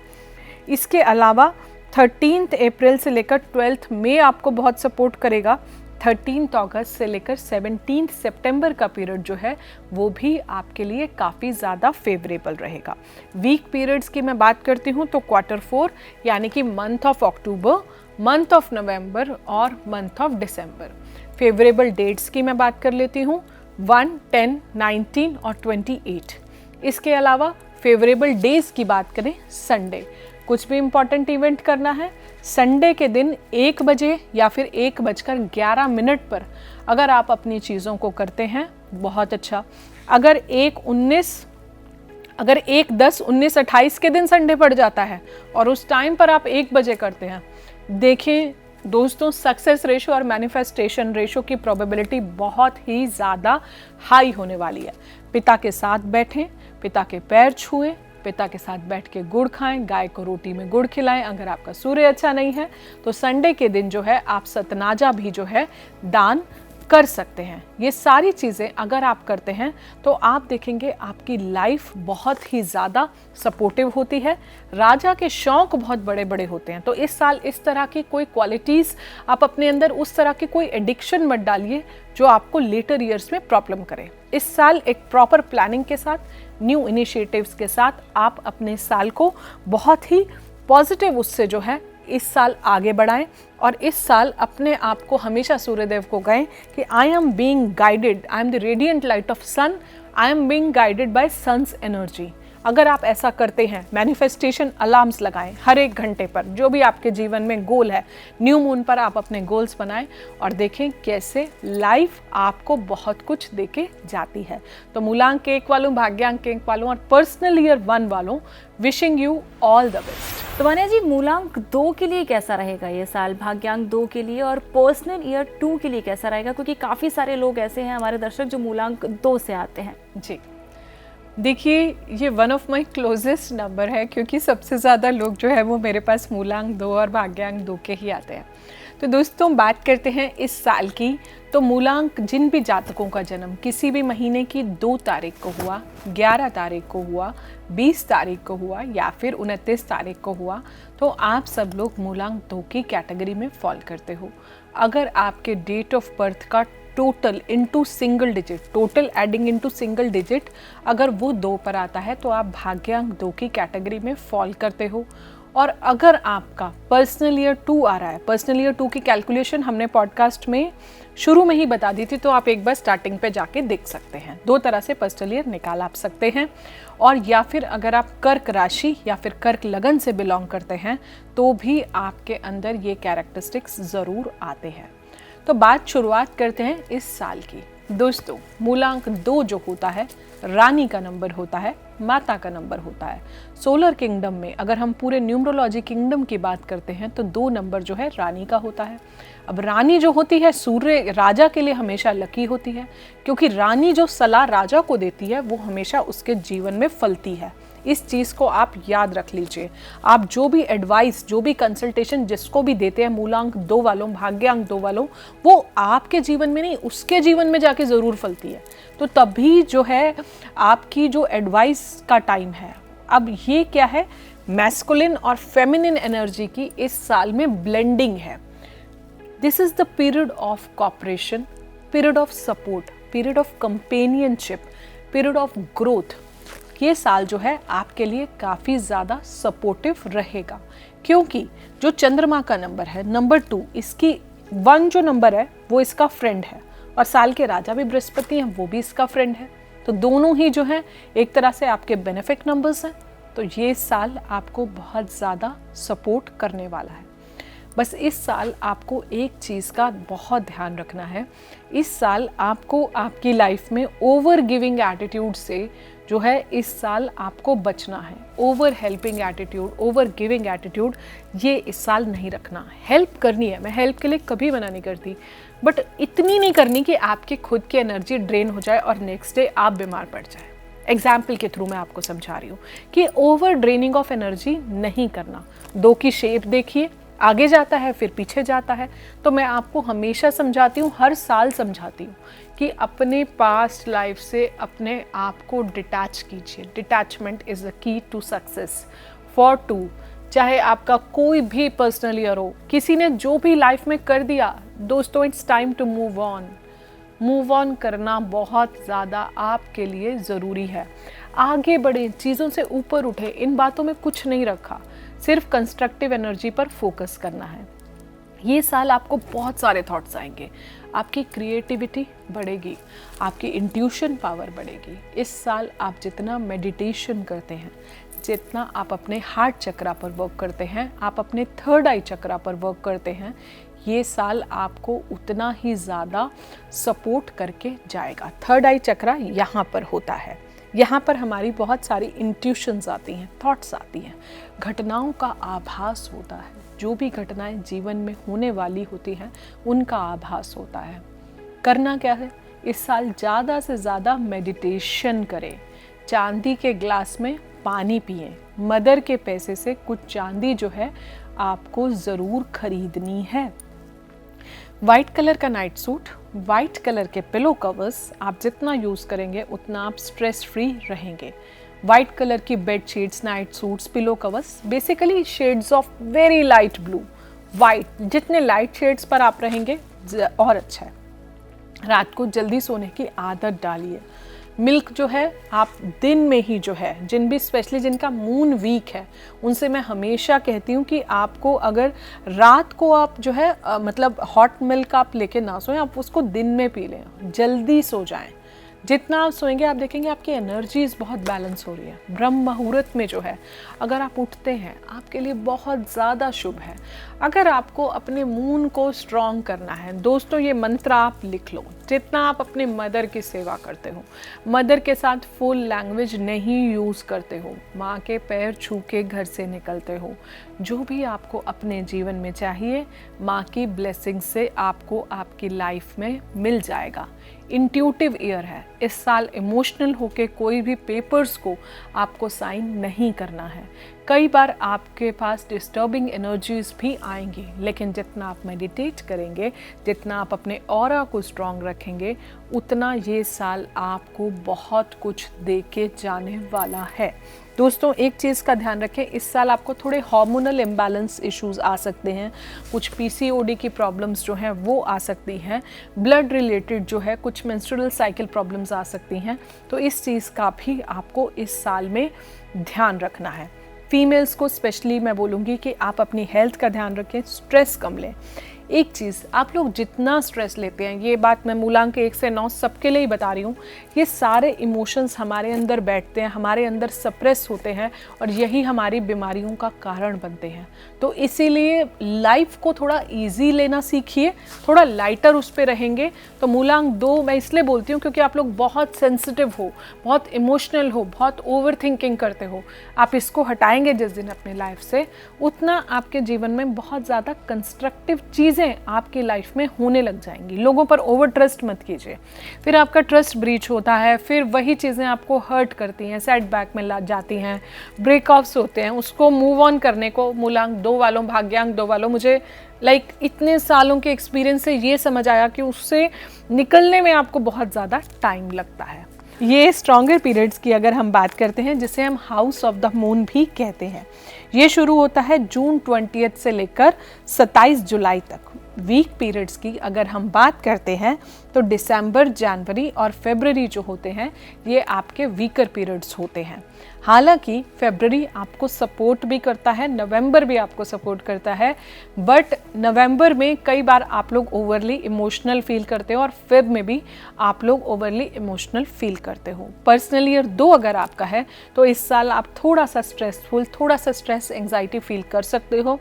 इसके अलावा 13 अप्रैल से लेकर 12 मई आपको बहुत सपोर्ट करेगा। 13 अगस्त से लेकर 17 सितंबर का पीरियड जो है वो भी आपके लिए काफ़ी ज़्यादा फेवरेबल रहेगा। वीक पीरियड्स की मैं बात करती हूँ तो Q4 यानी कि month of October, month of November और month of December. Favourable dates की मैं बात कर लेती हूँ 1, 10, 19 और 28। इसके अलावा फेवरेबल डेज की बात करें, संडे, कुछ भी इम्पॉर्टेंट इवेंट करना है संडे के दिन 1 बजे या फिर 1:11 पर अगर आप अपनी चीज़ों को करते हैं बहुत अच्छा। अगर 1, 10, 19, 28 के दिन संडे पड़ जाता है और उस टाइम पर आप 1 बजे करते हैं, देखें दोस्तों, सक्सेस रेशो और मैनिफेस्टेशन रेशो की प्रोबेबिलिटी बहुत ही ज़्यादा हाई होने वाली है। पिता के साथ बैठें, पिता के पैर छुएं, पिता के साथ बैठ के गुड़ खाएं, गाय को रोटी में गुड़ खिलाएं। अगर आपका सूर्य अच्छा नहीं है तो संडे के दिन जो है आप सतनाजा भी जो है दान कर सकते हैं। ये सारी चीज़ें अगर आप करते हैं तो आप देखेंगे आपकी लाइफ बहुत ही ज़्यादा सपोर्टिव होती है। राजा के शौक बहुत बड़े बड़े होते हैं, तो इस साल इस तरह की कोई क्वालिटीज़ आप अपने अंदर, उस तरह की कोई एडिक्शन मत डालिए जो आपको लेटर ईयर्स में प्रॉब्लम करे। इस साल एक प्रॉपर प्लानिंग के साथ, न्यू इनिशिएटिव्स के साथ आप अपने साल को बहुत ही पॉजिटिव उससे जो है इस साल आगे बढ़ाएं और इस साल अपने आप को हमेशा सूर्यदेव को कहें कि I am being guided, I am the radiant light of sun, I am being guided by sun's energy. अगर आप ऐसा करते हैं, मैनिफेस्टेशन अलार्म्स लगाएं हर एक घंटे पर, जो भी आपके जीवन में गोल है, न्यू मून पर आप अपने गोल्स बनाएं और देखें कैसे लाइफ आपको बहुत कुछ देके जाती है। तो मूलांक 1 वालों, भाग्यांक 1 वालों और पर्सनल ईयर 1 वालों, wishing you all the best. तो मान्या जी, मूलांक 2 के लिए कैसा रहेगा ये साल, भाग्यांक 2 के लिए और पर्सनल ईयर 2 के लिए कैसा रहेगा, क्योंकि काफ़ी सारे लोग ऐसे हैं हमारे दर्शक जो मूलांक 2 से आते हैं। जी देखिए, ये one of my closest number है, क्योंकि सबसे ज़्यादा लोग जो है वो मेरे पास मूलांक 2 और भाग्यांक 2 के ही आते हैं। तो दोस्तों, बात करते हैं इस साल की। तो मूलांक जिन भी जातकों का जन्म किसी भी महीने की 2 तारीख को हुआ, 11 तारीख को हुआ, 20 तारीख को हुआ या फिर 29 तारीख को हुआ, तो आप सब लोग मूलांक 2 की कैटेगरी में फॉल करते हो। अगर आपके डेट ऑफ बर्थ का total into single digit, total adding into single digit अगर वो 2 पर आता है तो आप भाग्यांक 2 की कैटेगरी में फॉल करते हो। और अगर आपका पर्सनल ईयर 2 आ रहा है, पर्सनल ईयर 2 की कैलकुलेशन हमने पॉडकास्ट में शुरू में ही बता दी थी, तो आप एक बार स्टार्टिंग पे जाके देख सकते हैं। 2 तरह से पर्सनल ईयर निकाल आप सकते हैं। और या फिर अगर आप कर्क राशि या फिर कर्क लगन से बिलोंग करते हैं तो भी आपके अंदर ये कैरेक्टरिस्टिक्स ज़रूर आते हैं। तो बात शुरुआत करते हैं इस साल की। दोस्तों, मूलांक 2 जो होता है, रानी का नंबर होता है, माता का नंबर होता है। सोलर किंगडम में अगर हम पूरे न्यूमरोलॉजी किंगडम की बात करते हैं तो 2 नंबर जो है रानी का होता है। अब रानी जो होती है सूर्य राजा के लिए हमेशा लकी होती है, क्योंकि रानी जो सलाह राजा को देती है वो हमेशा उसके जीवन में फलती है। इस चीज़ को आप याद रख लीजिए। आप जो भी एडवाइस, जो भी कंसल्टेशन जिसको भी देते हैं मूलांक 2 वालों, भाग्यांक 2 वालों, वो आपके जीवन में नहीं, उसके जीवन में जाके ज़रूर फलती है। तो तभी जो है आपकी जो एडवाइस का टाइम है। अब ये क्या है, मैस्कुलिन और फेमिनिन एनर्जी की इस साल में ब्लेंडिंग है। This is the period of corporation, period of support, period of companionship, period of growth. ये साल जो है आपके लिए काफ़ी ज़्यादा सपोर्टिव रहेगा, क्योंकि जो चंद्रमा का नंबर है, नंबर 2, इसकी 1 जो नंबर है वो इसका फ्रेंड है और साल के राजा भी बृहस्पति हैं, वो भी इसका फ्रेंड है। तो दोनों ही जो है एक तरह से आपके बेनिफिट नंबर्स हैं। तो ये साल आपको बहुत ज़्यादा सपोर्ट करने वाला है। बस इस साल आपको एक चीज़ का बहुत ध्यान रखना है। इस साल आपको आपकी लाइफ में ओवर गिविंग एटीट्यूड से जो है इस साल आपको बचना है। Over helping attitude, over giving attitude ये इस साल नहीं रखना। हेल्प करनी है, मैं हेल्प के लिए कभी मना नहीं करती, बट इतनी नहीं करनी कि आपकी खुद की एनर्जी ड्रेन हो जाए और नेक्स्ट डे आप बीमार पड़ जाए। एग्जाम्पल के थ्रू मैं आपको समझा रही हूँ कि ओवर ड्रेनिंग ऑफ एनर्जी नहीं करना। 2 की शेप देखिए, आगे जाता है फिर पीछे जाता है। तो मैं आपको हमेशा समझाती हूँ, हर साल समझाती हूँ कि अपने पास्ट लाइफ से अपने आप को डिटैच कीजिए। Detachment is the key to success for 2। चाहे आपका कोई भी पर्सनल ईयर हो, किसी ने जो भी लाइफ में कर दिया, दोस्तों it's time to move on. Move on करना बहुत ज़्यादा आपके लिए ज़रूरी है। आगे बढ़े, चीज़ों से ऊपर उठे, इन बातों में कुछ नहीं रखा, सिर्फ कंस्ट्रक्टिव एनर्जी पर फोकस करना है। ये साल आपको बहुत सारे थॉट्स आएंगे, आपकी क्रिएटिविटी बढ़ेगी, आपकी इंट्यूशन पावर बढ़ेगी। इस साल आप जितना मेडिटेशन करते हैं, जितना आप अपने हार्ट चक्रा पर वर्क करते हैं, आप अपने 3rd आई चक्रा पर वर्क करते हैं, ये साल आपको उतना ही ज़्यादा सपोर्ट करके जाएगा। 3rd आई चक्रा यहाँ पर होता है, यहाँ पर हमारी बहुत सारी इंट्यूशंस आती हैं, थॉट्स आती हैं, घटनाओं का आभास होता है। जो भी घटनाएं जीवन में होने वाली होती हैं उनका आभास होता है। करना क्या है, इस साल ज़्यादा से ज़्यादा मेडिटेशन करें, चांदी के ग्लास में पानी पिएं, मदर के पैसे से कुछ चांदी जो है आपको ज़रूर खरीदनी है। वाइट कलर का नाइट सूट, वाइट कलर के पिलो कवर्स आप जितना यूज़ करेंगे उतना आप स्ट्रेस फ्री रहेंगे। वाइट कलर की bed sheets, night suits, pillow covers, basically shades of very light blue, white, जितने लाइट शेड्स पर आप रहेंगे और अच्छा है। रात को जल्दी सोने की आदत डालिए। मिल्क जो है आप दिन में ही जो है, जिन भी स्पेशली जिनका मून वीक है उनसे मैं हमेशा कहती हूँ कि आपको अगर रात को आप जो है मतलब हॉट मिल्क आप लेके ना सोएं, आप उसको दिन में पी लें, जल्दी सो जाएं। जितना आप सोएंगे आप देखेंगे आपकी एनर्जीज बहुत बैलेंस हो रही है। ब्रह्म मुहूर्त में जो है अगर आप उठते हैं आपके लिए बहुत ज़्यादा शुभ है। अगर आपको अपने मून को स्ट्रॉन्ग करना है दोस्तों, ये मंत्र आप लिख लो। जितना आप अपने मदर की सेवा करते हो, मदर के साथ फुल लैंग्वेज नहीं यूज़ करते हो, माँ के पैर छू के घर से निकलते हो, जो भी आपको अपने जीवन में चाहिए माँ की ब्लेसिंग से आपको आपकी लाइफ में मिल जाएगा। इंट्यूटिव ईयर है, इस साल इमोशनल होके कोई भी पेपर्स को आपको साइन नहीं करना है। कई बार आपके पास डिस्टर्बिंग एनर्जीज भी आएंगी, लेकिन जितना आप मेडिटेट करेंगे, जितना आप अपने ऑरा को स्ट्रॉन्ग रखेंगे, उतना ये साल आपको बहुत कुछ दे के जाने वाला है। दोस्तों एक चीज़ का ध्यान रखें, इस साल आपको थोड़े हार्मोनल इम्बैलेंस इश्यूज आ सकते हैं, कुछ पीसीओडी की प्रॉब्लम्स जो हैं वो आ सकती हैं, ब्लड रिलेटेड जो है कुछ मेंस्ट्रुअल साइकिल प्रॉब्लम्स आ सकती हैं, तो इस चीज़ का भी आपको इस साल में ध्यान रखना है। फीमेल्स को स्पेशली मैं बोलूँगी कि आप अपनी हेल्थ का ध्यान रखें, स्ट्रेस कम लें। एक चीज़, आप लोग जितना स्ट्रेस लेते हैं, ये बात मैं मूलांक 1 से 9 सबके लिए ही बता रही हूँ, ये सारे इमोशंस हमारे अंदर बैठते हैं, हमारे अंदर सप्रेस होते हैं और यही हमारी बीमारियों का कारण बनते हैं। तो इसीलिए लाइफ को थोड़ा इजी लेना सीखिए, थोड़ा लाइटर उस पर रहेंगे तो मूलांक 2 मैं इसलिए बोलती हूँ क्योंकि आप लोग बहुत सेंसिटिव हो, बहुत इमोशनल हो, बहुत ओवर थिंकिंग करते हो। आप इसको हटाएंगे जिस दिन अपनी लाइफ से, उतना आपके जीवन में बहुत ज़्यादा कंस्ट्रक्टिव चीज़ आपकी लाइफ में होने लग जाएंगी। लोगों पर ओवर ट्रस्ट मत कीजिए, फिर आपका ट्रस्ट ब्रीच होता है, फिर वही चीज़ें आपको हर्ट करती हैं, सेटबैक में ला जाती हैं, ब्रेकऑफ्स होते हैं। उसको मूव ऑन करने को मूलांक 2 वालों, भाग्यांक 2 वालों, मुझे इतने सालों के एक्सपीरियंस से ये समझ आया कि उससे निकलने में आपको बहुत ज़्यादा टाइम लगता है। ये स्ट्रॉन्गर पीरियड्स की अगर हम बात करते हैं, जिसे हम हाउस ऑफ द मून भी कहते हैं, ये शुरू होता है जून 20 से लेकर 27 जुलाई तक। वीक पीरियड्स की अगर हम बात करते हैं तो दिसंबर, जनवरी और फरवरी जो होते हैं ये आपके वीकर पीरियड्स होते हैं। हालांकि फरवरी आपको सपोर्ट भी करता है, नवंबर भी आपको सपोर्ट करता है, बट नवंबर में कई बार आप लोग ओवरली इमोशनल फील करते हो और फेब में भी आप लोग ओवरली इमोशनल फील करते हो। पर्सनल ईयर 2 अगर आपका है तो इस साल आप थोड़ा सा स्ट्रेसफुल, थोड़ा सा स्ट्रेस एंजाइटी फील कर सकते हो।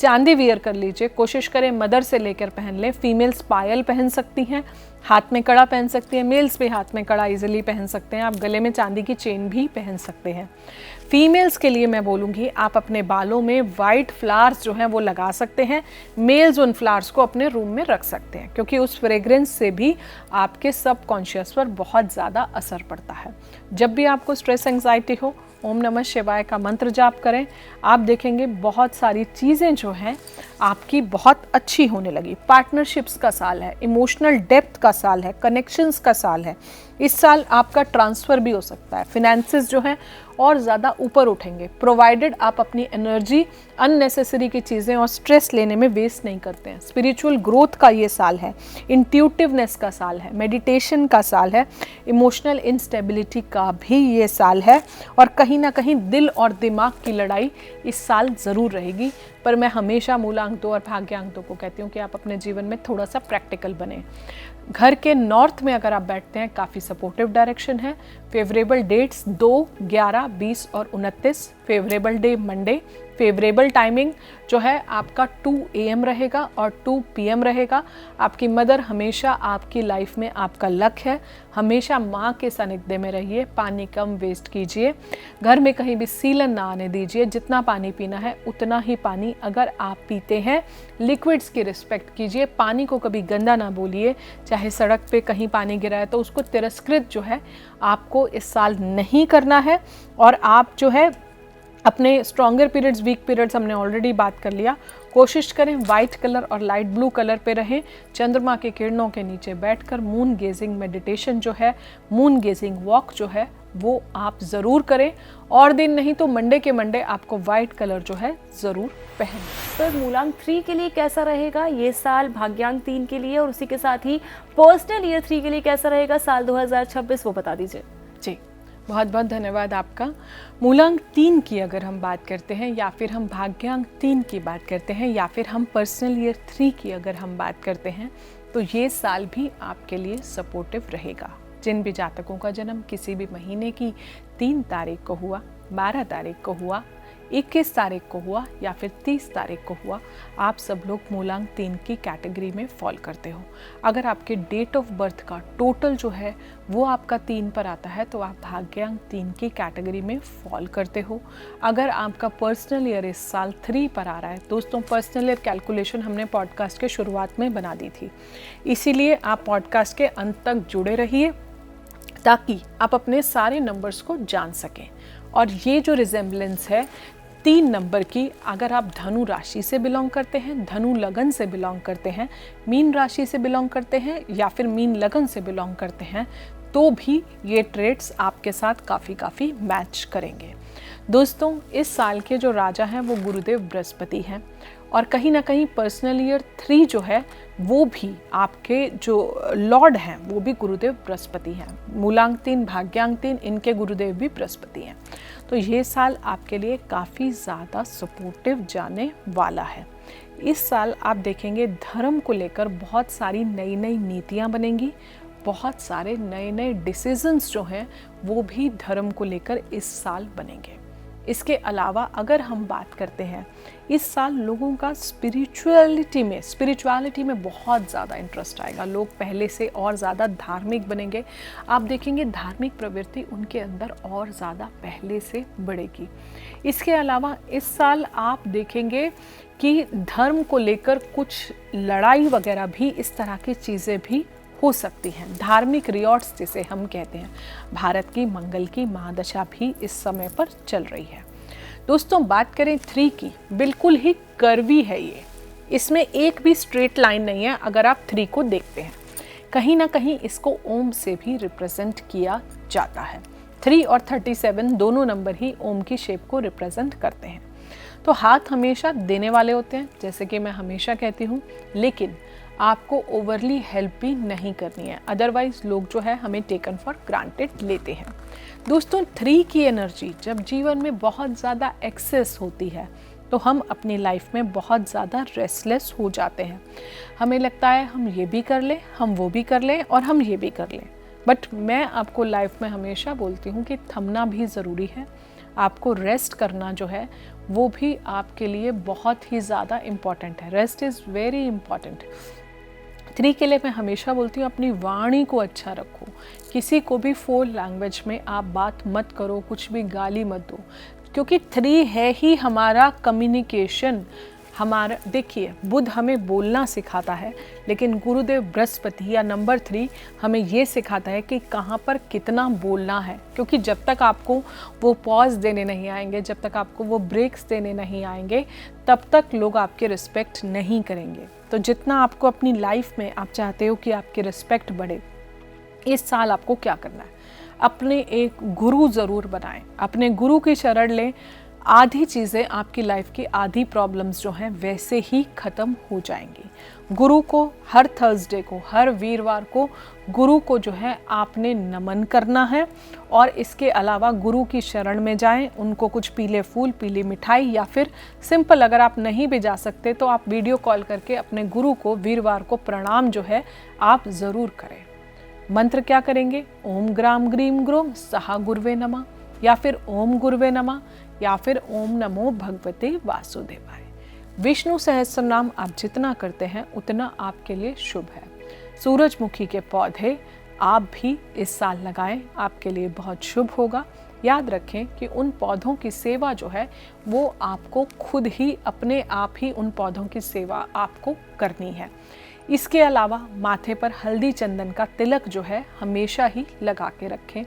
चांदी वियर कर लीजिए, कोशिश करें मदर से लेकर पहन लें। फीमेल्स पायल पहन सकती हैं, हाथ में कड़ा पहन सकती हैं, मेल्स भी हाथ में कड़ा इजीली पहन सकते हैं, आप गले में चांदी की चेन भी पहन सकते हैं। फीमेल्स के लिए मैं बोलूँगी आप अपने बालों में वाइट फ्लावर्स जो हैं वो लगा सकते हैं। मेल्स उन फ्लावर्स को अपने रूम में रख सकते हैं क्योंकि उस फ्रेग्रेंस से भी आपके सबकॉन्शियस पर बहुत ज़्यादा असर पड़ता है। जब भी आपको स्ट्रेस एंजाइटी हो, ओम नमः शिवाय का मंत्र जाप करें, आप देखेंगे बहुत सारी चीज़ें जो हैं आपकी बहुत अच्छी होने लगी। पार्टनरशिप्स का साल है, इमोशनल डेप्थ का साल है, कनेक्शंस का साल है। इस साल आपका ट्रांसफ़र भी हो सकता है, फिनेंसेस जो हैं और ज़्यादा ऊपर उठेंगे, प्रोवाइडेड आप अपनी एनर्जी अननेसेसरी की चीज़ें और स्ट्रेस लेने में वेस्ट नहीं करते हैं। स्पिरिचुअल ग्रोथ का ये साल है, इंट्यूटिवनेस का साल है, मेडिटेशन का साल है, इमोशनल इंस्टेबिलिटी का भी ये साल है और कहीं ना कहीं दिल और दिमाग की लड़ाई इस साल ज़रूर रहेगी। पर मैं हमेशा मूलांक 2 और भाग्यांक 2 को कहती हूँ कि आप अपने जीवन में थोड़ा सा प्रैक्टिकल बने। घर के नॉर्थ में अगर आप बैठते हैं काफ़ी सपोर्टिव डायरेक्शन है। फेवरेबल डेट्स 2, 11, 20 और 29। Favourable day Monday. Favourable timing जो है आपका 2 AM रहेगा और 2 PM रहेगा। आपकी मदर हमेशा आपकी लाइफ में आपका लक है। हमेशा माँ के सानिध्य में रहिए, पानी कम वेस्ट कीजिए, घर में कहीं भी सीलन ना आने दीजिए। जितना पानी पीना है उतना ही पानी अगर आप पीते हैं, लिक्विड्स की रिस्पेक्ट कीजिए, पानी को कभी गंदा ना बोलिए। चाहे सड़क पे कहीं पानी गिरा है तो उसको तिरस्कृत जो है आपको इस साल नहीं करना है। और आप जो है अपने स्ट्रॉन्गर पीरियड्स, वीक पीरियड्स हमने ऑलरेडी बात कर लिया। कोशिश करें वाइट कलर और लाइट ब्लू कलर पे रहें। चंद्रमा के किरणों के नीचे बैठकर मून गेजिंग मेडिटेशन जो है, मून गेजिंग वॉक जो है वो आप ज़रूर करें। और दिन नहीं तो मंडे के मंडे आपको वाइट कलर जो है ज़रूर पहनें। तो मूलांक 3 के लिए कैसा रहेगा ये साल, भाग्यांक 3 के लिए और उसी के साथ ही पर्सनल ईयर 3 के लिए कैसा रहेगा साल 2026 वो बता दीजिए। जी, बहुत बहुत धन्यवाद आपका। मूलांक 3 की अगर हम बात करते हैं, या फिर हम भाग्यांक 3 की बात करते हैं, या फिर हम पर्सनल ईयर 3 की अगर हम बात करते हैं, तो ये साल भी आपके लिए सपोर्टिव रहेगा। जिन भी जातकों का जन्म किसी भी महीने की 3 तारीख को हुआ, 12 तारीख को हुआ, 21 तारीख को हुआ या फिर 30 तारीख को हुआ, आप सब लोग मूलांक 3 की कैटेगरी में फॉल करते हो। अगर आपके डेट ऑफ बर्थ का टोटल जो है वो आपका 3 पर आता है तो आप भाग्यांक 3 की कैटेगरी में फॉल करते हो। अगर आपका पर्सनल ईयर इस साल 3 पर आ रहा है, दोस्तों पर्सनल ईयर कैलकुलेशन हमने पॉडकास्ट के शुरुआत में बना दी थी, इसीलिए आप पॉडकास्ट के अंत तक जुड़े रहिए ताकि आप अपने सारे नंबर्स को जान सकें। और ये जो रिजेम्बलेंस है 3 नंबर की, अगर आप धनु राशि से बिलोंग करते हैं, धनु लगन से बिलोंग करते हैं, मीन राशि से बिलोंग करते हैं या फिर मीन लगन से बिलोंग करते हैं, तो भी ये ट्रेड्स आपके साथ काफ़ी मैच करेंगे। दोस्तों इस साल के जो राजा हैं वो गुरुदेव बृहस्पति हैं, और कहीं ना कहीं पर्सनल ईयर 3 जो है वो भी आपके जो लॉर्ड हैं वो भी गुरुदेव बृहस्पति हैं। मूलांक 3, भाग्यांक 3, इनके गुरुदेव भी बृहस्पति हैं। तो ये साल आपके लिए काफ़ी ज़्यादा सपोर्टिव जाने वाला है। इस साल आप देखेंगे धर्म को लेकर बहुत सारी नई नई नीतियाँ बनेंगी, बहुत सारे नए नए डिसीजंस जो हैं वो भी धर्म को लेकर इस साल बनेंगे। इसके अलावा अगर हम बात करते हैं, इस साल लोगों का स्पिरिचुअलिटी में बहुत ज़्यादा इंटरेस्ट आएगा। लोग पहले से और ज़्यादा धार्मिक बनेंगे। आप देखेंगे धार्मिक प्रवृत्ति उनके अंदर और ज़्यादा पहले से बढ़ेगी। इसके अलावा इस साल आप देखेंगे कि धर्म को लेकर कुछ लड़ाई वगैरह भी, इस तरह की चीज़ें भी हो सकती हैं। धार्मिक रियॉट्स जिसे हम कहते हैं, भारत की मंगल की महादशा भी इस समय पर चल रही है। दोस्तों बात करें 3 की, बिल्कुल ही कर्वी है ये, इसमें एक भी स्ट्रेट लाइन नहीं है। अगर आप 3 को देखते हैं, कहीं ना कहीं इसको ओम से भी रिप्रेजेंट किया जाता है। 3 और 37 दोनों नंबर ही ओम की शेप को रिप्रेजेंट करते हैं। तो हाथ हमेशा देने वाले होते हैं, जैसे कि मैं हमेशा कहती हूँ, लेकिन आपको ओवरली हेल्प भी नहीं करनी है, अदरवाइज लोग जो है हमें टेकन फॉर ग्रांटेड लेते हैं। दोस्तों 3 की एनर्जी जब जीवन में बहुत ज़्यादा एक्सेस होती है तो हम अपनी लाइफ में बहुत ज़्यादा रेस्टलेस हो जाते हैं। हमें लगता है हम ये भी कर लें, हम वो भी कर लें और हम ये भी कर लें। बट मैं आपको लाइफ में हमेशा बोलती हूँ कि थमना भी ज़रूरी है। आपको रेस्ट करना जो है वो भी आपके लिए बहुत ही ज़्यादा इम्पॉर्टेंट है। Rest is very important. 3 के लिए मैं हमेशा बोलती हूँ अपनी वाणी को अच्छा रखो, किसी को भी फोल लैंग्वेज में आप बात मत करो, कुछ भी गाली मत दो, क्योंकि 3 है ही हमारा कम्युनिकेशन। हमारा देखिए बुध हमें बोलना सिखाता है, लेकिन गुरुदेव बृहस्पति या नंबर 3 हमें ये सिखाता है कि कहाँ पर कितना बोलना है। क्योंकि जब तक आपको वो पॉज देने नहीं आएंगे, जब तक आपको वो ब्रेक्स देने नहीं आएंगे, तब तक लोग आपके रिस्पेक्ट नहीं करेंगे। तो जितना आपको अपनी लाइफ में आप चाहते हो कि आपकी रिस्पेक्ट बढ़े, इस साल आपको क्या करना है, अपने एक गुरु ज़रूर बनाएं, अपने गुरु की शरण लें। आधी चीज़ें आपकी लाइफ की, आधी प्रॉब्लम्स जो हैं वैसे ही ख़त्म हो जाएंगी। गुरु को हर थर्सडे को, हर वीरवार को गुरु को जो है आपने नमन करना है। और इसके अलावा गुरु की शरण में जाएं, उनको कुछ पीले फूल, पीली मिठाई, या फिर सिंपल अगर आप नहीं भी जा सकते तो आप वीडियो कॉल करके अपने गुरु को वीरवार को प्रणाम जो है आप ज़रूर करें। मंत्र क्या करेंगे? ओम ग्राम ग्रीम ग्रोम सहा गुरुवे नमः, या फिर ओम गुरुवे नमः, या फिर ओम नमो भगवते वासुदेवाय। विष्णु सहस्त्र नाम आप जितना करते हैं उतना आपके लिए शुभ है। सूरजमुखी के पौधे आप भी इस साल लगाएं, आपके लिए बहुत शुभ होगा। याद रखें कि उन पौधों की सेवा जो है वो आपको खुद ही, अपने आप ही उन पौधों की सेवा आपको करनी है। इसके अलावा माथे पर हल्दी चंदन का तिलक जो है हमेशा ही लगा के रखें।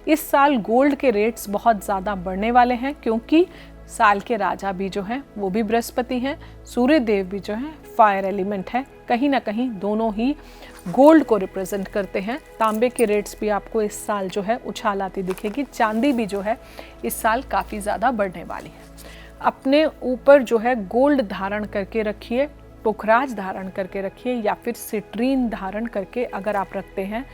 इस साल गोल्ड के रेट्स बहुत ज़्यादा बढ़ने वाले हैं, क्योंकि साल के राजा भी जो हैं वो भी बृहस्पति हैं, सूर्य देव भी जो हैं फायर एलिमेंट है, कहीं ना कहीं दोनों ही गोल्ड को रिप्रेजेंट करते हैं। तांबे के रेट्स भी आपको इस साल जो है उछाल आती दिखेगी। चांदी भी जो है इस साल काफ़ी ज़्यादा बढ़ने वाली है। अपने ऊपर जो है गोल्ड धारण करके रखिए, पुखराज धारण करके रखिए, या फिर सिट्रीन धारण करके अगर आप रखते हैं,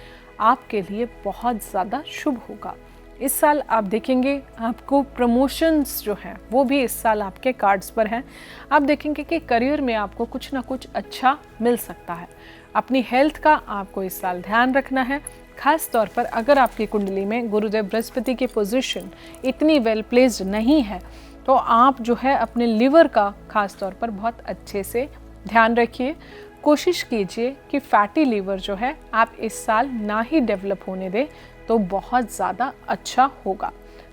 आपके लिए बहुत ज़्यादा शुभ होगा। इस साल आप देखेंगे आपको प्रमोशंस जो हैं वो भी इस साल आपके कार्ड्स पर हैं। आप देखेंगे कि करियर में आपको कुछ ना कुछ अच्छा मिल सकता है। अपनी हेल्थ का आपको इस साल ध्यान रखना है, खास तौर पर अगर आपकी कुंडली में गुरुदेव बृहस्पति की पोजीशन इतनी वेल प्लेस्ड नहीं है तो आप जो है अपने लिवर का खास तौर पर बहुत अच्छे से ध्यान रखिए। कोशिश कीजिए कि फैटी लीवर जो है आप इस साल ना ही डेवलप होने दें तो बहुत ज़्यादा अच्छा होगा।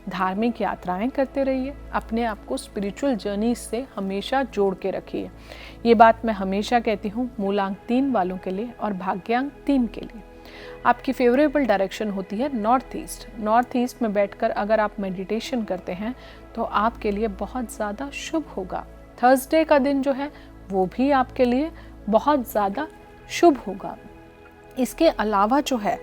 धार्मिक यात्राएं करते रहिए, अपने आप को स्पिरिचुअल जर्नी से हमेशा जोड़ के रखिए। ये बात मैं हमेशा कहती हूँ मूलांक 3 वालों के लिए और भाग्यांक 3 के लिए। आपकी फेवरेबल डायरेक्शन होती है नॉर्थ ईस्ट। नॉर्थ ईस्ट में बैठकर अगर आप मेडिटेशन करते हैं तो आपके लिए बहुत ज़्यादा शुभ होगा। थर्सडे का दिन जो है वो भी आपके लिए बहुत ज़्यादा शुभ होगा। इसके अलावा जो है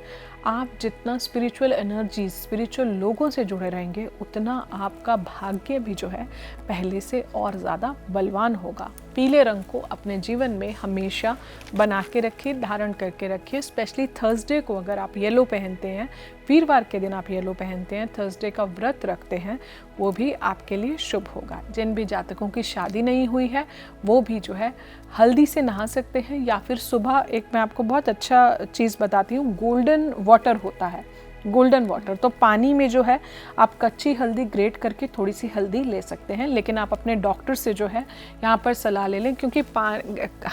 आप जितना स्पिरिचुअल एनर्जी, स्पिरिचुअल लोगों से जुड़े रहेंगे उतना आपका भाग्य भी जो है पहले से और ज़्यादा बलवान होगा। पीले रंग को अपने जीवन में हमेशा बना के रखिए, धारण करके रखिए। स्पेशली थर्सडे को अगर आप येलो पहनते हैं, वीरवार के दिन आप येलो पहनते हैं, थर्सडे का व्रत रखते हैं, वो भी आपके लिए शुभ होगा। जिन भी जातकों की शादी नहीं हुई है वो भी जो है हल्दी से नहा सकते हैं या फिर सुबह एक मैं आपको बहुत अच्छा चीज़ बताती हूँ, गोल्डन वाटर होता है, गोल्डन वाटर। तो पानी में जो है आप कच्ची हल्दी ग्रेट करके थोड़ी सी हल्दी ले सकते हैं, लेकिन आप अपने डॉक्टर से जो है यहाँ पर सलाह ले लें क्योंकि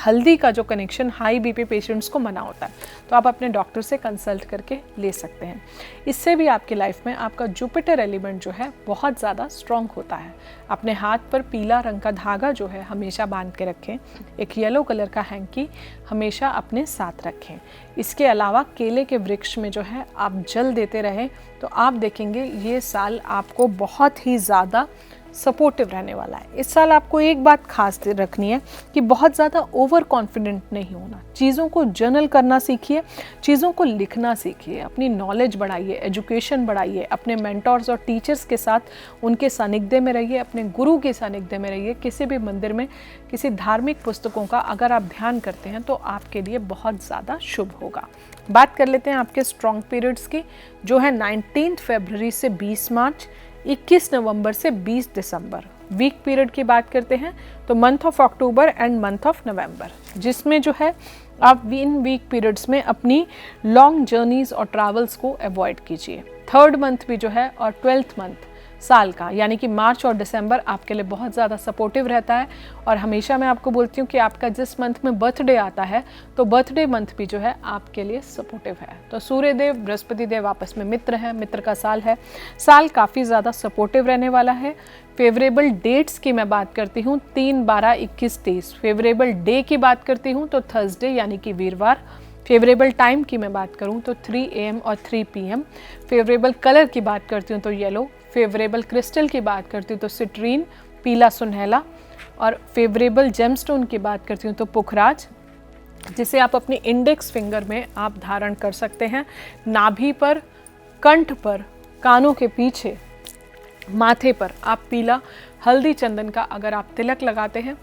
हल्दी का जो कनेक्शन हाई बीपी पेशेंट्स को मना होता है, तो आप अपने डॉक्टर से कंसल्ट करके ले सकते हैं। इससे भी आपकी लाइफ में आपका जुपिटर एलिमेंट जो है बहुत ज़्यादा स्ट्रॉन्ग होता है। अपने हाथ पर पीला रंग का धागा जो है हमेशा बांध के रखें, एक येलो कलर का हैंकी हमेशा अपने साथ रखें। इसके अलावा केले के वृक्ष में जो है आप जल देते रहें तो आप देखेंगे ये साल आपको बहुत ही ज़्यादा सपोर्टिव रहने वाला है। इस साल आपको एक बात खास रखनी है कि बहुत ज़्यादा ओवर कॉन्फिडेंट नहीं होना। चीज़ों को जर्नल करना सीखिए, चीज़ों को लिखना सीखिए, अपनी नॉलेज बढ़ाइए, एजुकेशन बढ़ाइए, अपने मेंटर्स और टीचर्स के साथ उनके सानिध्य में रहिए, अपने गुरु के सानिध्य में रहिए। किसी भी मंदिर में किसी धार्मिक पुस्तकों का अगर आप ध्यान करते हैं तो आपके लिए बहुत ज़्यादा शुभ होगा। बात कर लेते हैं आपके स्ट्रॉन्ग पीरियड्स की, जो है 19 फरवरी से 20 मार्च, 21 नवंबर से 20 दिसंबर। वीक पीरियड की बात करते हैं तो month of October and month of नवंबर, जिसमें जो है आप इन वीक पीरियड्स में अपनी लॉन्ग जर्नीज और ट्रैवल्स को अवॉइड कीजिए। थर्ड मंथ भी जो है और 12th मंथ साल का यानी कि मार्च और दिसंबर आपके लिए बहुत ज़्यादा सपोर्टिव रहता है। और हमेशा मैं आपको बोलती हूँ कि आपका जिस मंथ में बर्थडे आता है तो बर्थडे मंथ भी जो है आपके लिए सपोर्टिव है। तो सूर्य देव बृहस्पति देव आपस में मित्र हैं, मित्र का साल है, साल काफ़ी ज़्यादा सपोर्टिव रहने वाला है। फेवरेबल डेट्स की मैं बात करती हूँ 3, 12, 21, 23। फेवरेबल डे की बात करती हूँ तो थर्सडे यानी कि वीरवार। फेवरेबल टाइम की मैं बात करूँ तो 3 AM और 3 PM। फेवरेबल कलर की बात करती हूँ तो येलो। फेवरेबल क्रिस्टल की बात करती हूँ तो सिट्रीन, पीला सुनहला। और फेवरेबल जेमस्टोन की बात करती हूँ तो पुखराज, जिसे आप अपने इंडेक्स फिंगर में आप धारण कर सकते हैं। नाभि पर, कंठ पर, कानों के पीछे, माथे पर आप पीला हल्दी चंदन का अगर आप तिलक लगाते हैं,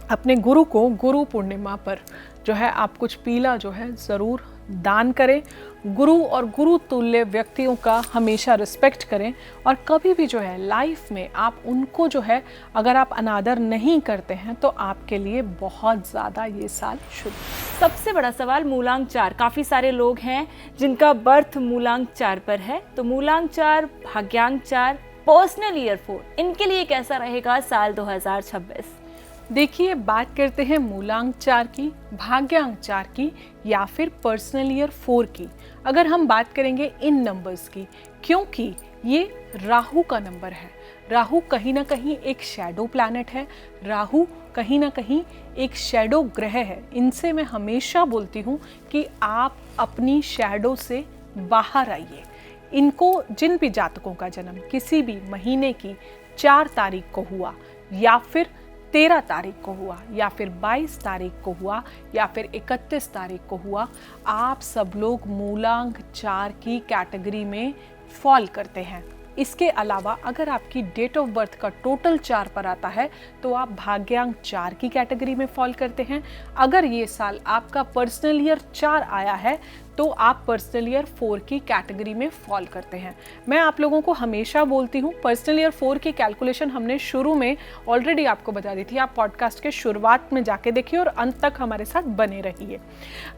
अपने गुरु को गुरु पूर्णिमा पर जो है आप कुछ पीला जो है ज़रूर दान करें। गुरु और गुरु तुल्य व्यक्तियों का हमेशा रिस्पेक्ट करें और कभी भी जो है लाइफ में आप उनको जो है अगर आप अनादर नहीं करते हैं तो आपके लिए बहुत ज़्यादा ये साल शुभ। सबसे बड़ा सवाल मूलांक 4। काफ़ी सारे लोग हैं जिनका बर्थ मूलांक 4 पर है, तो मूलांक 4, भाग्यांक 4, पर्सनल ईयर 4, इनके लिए कैसा रहेगा साल 2026? देखिए, बात करते हैं मूलांक 4 की, भाग्यांक 4 की या फिर पर्सनल ईयर 4 की। अगर हम बात करेंगे इन नंबर्स की, क्योंकि ये राहु का नंबर है। राहु कहीं ना कहीं एक शैडो प्लैनेट है, राहु कहीं ना कहीं एक शैडो ग्रह है। इनसे मैं हमेशा बोलती हूँ कि आप अपनी शैडो से बाहर आइए। इनको जिन भी जातकों का जन्म किसी भी महीने की 4 तारीख को हुआ या फिर 13 तारीख को हुआ या फिर 22 तारीख को हुआ या फिर 31 तारीख को हुआ, आप सब लोग मूलांक 4 की कैटेगरी में फॉल करते हैं। इसके अलावा अगर आपकी डेट ऑफ बर्थ का टोटल 4 पर आता है तो आप भाग्यांक 4 की कैटेगरी में फॉल करते हैं। अगर ये साल आपका पर्सनल ईयर 4 आया है तो आप पर्सनल ईयर 4 की कैटेगरी में फॉल करते हैं। मैं आप लोगों को हमेशा बोलती हूँ, पर्सनल ईयर 4 की कैलकुलेशन हमने शुरू में ऑलरेडी आपको बता दी थी। आप पॉडकास्ट के शुरुआत में जाके देखिए और अंत तक हमारे साथ बने रहिए।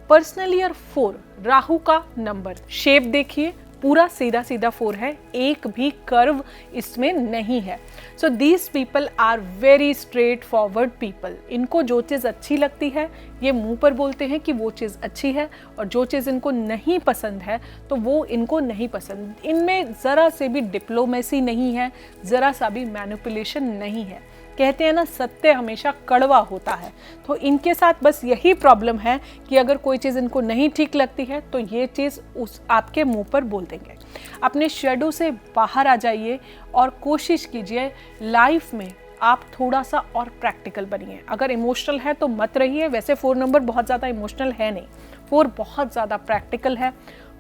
पर्सनल ईयर 4 राहु का नंबर, शेप देखिए पूरा सीधा सीधा 4 है, एक भी कर्व इसमें नहीं है। So these people are very straightforward people. इनको जो चीज़ अच्छी लगती है ये मुंह पर बोलते हैं कि वो चीज़ अच्छी है, और जो चीज़ इनको नहीं पसंद है तो वो इनको नहीं पसंद। इनमें ज़रा से भी डिप्लोमेसी नहीं है, ज़रा सा भी मैनिपुलेशन नहीं है। कहते हैं ना, सत्य हमेशा कड़वा होता है। तो इनके साथ बस यही प्रॉब्लम है कि अगर कोई चीज़ इनको नहीं ठीक लगती है तो ये चीज़ उस आपके मुंह पर बोल देंगे। अपने शेडो से बाहर आ जाइए और कोशिश कीजिए लाइफ में आप थोड़ा सा और प्रैक्टिकल बनिए। अगर इमोशनल है तो मत रहिए। वैसे 4 नंबर बहुत ज़्यादा इमोशनल है नहीं, 4 बहुत ज़्यादा प्रैक्टिकल है।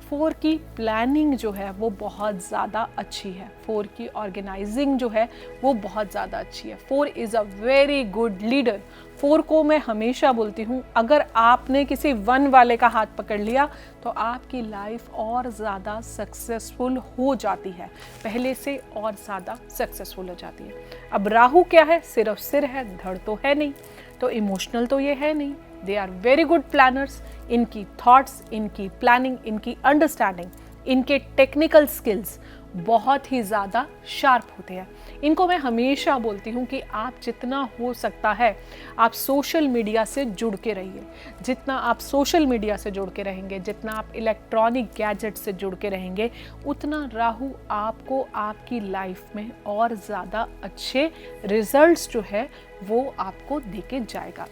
4 की प्लानिंग जो है वो बहुत ज़्यादा अच्छी है, 4 की ऑर्गेनाइजिंग जो है वो बहुत ज़्यादा अच्छी है। 4 is a very good leader. 4 को मैं हमेशा बोलती हूँ, अगर आपने किसी 1 वाले का हाथ पकड़ लिया तो आपकी लाइफ और ज़्यादा सक्सेसफुल हो जाती है, पहले से और ज़्यादा सक्सेसफुल हो जाती है। अब राहु क्या है? सिर्फ सिर है, धड़ तो है नहीं, तो इमोशनल तो ये है नहीं। They are very good planners. इनकी थॉट्स, इनकी प्लानिंग, इनकी अंडरस्टैंडिंग, इनके टेक्निकल स्किल्स बहुत ही ज़्यादा शार्प होते हैं। इनको मैं हमेशा बोलती हूँ कि आप जितना हो सकता है आप सोशल मीडिया से जुड़ के रहिए। जितना आप सोशल मीडिया से जुड़ के रहेंगे, जितना आप इलेक्ट्रॉनिक गैजेट से जुड़ के रहेंगे, उतना राहु आपको आपकी लाइफ में और ज़्यादा अच्छे रिजल्ट्स जो है वो आपको देके जाएगा।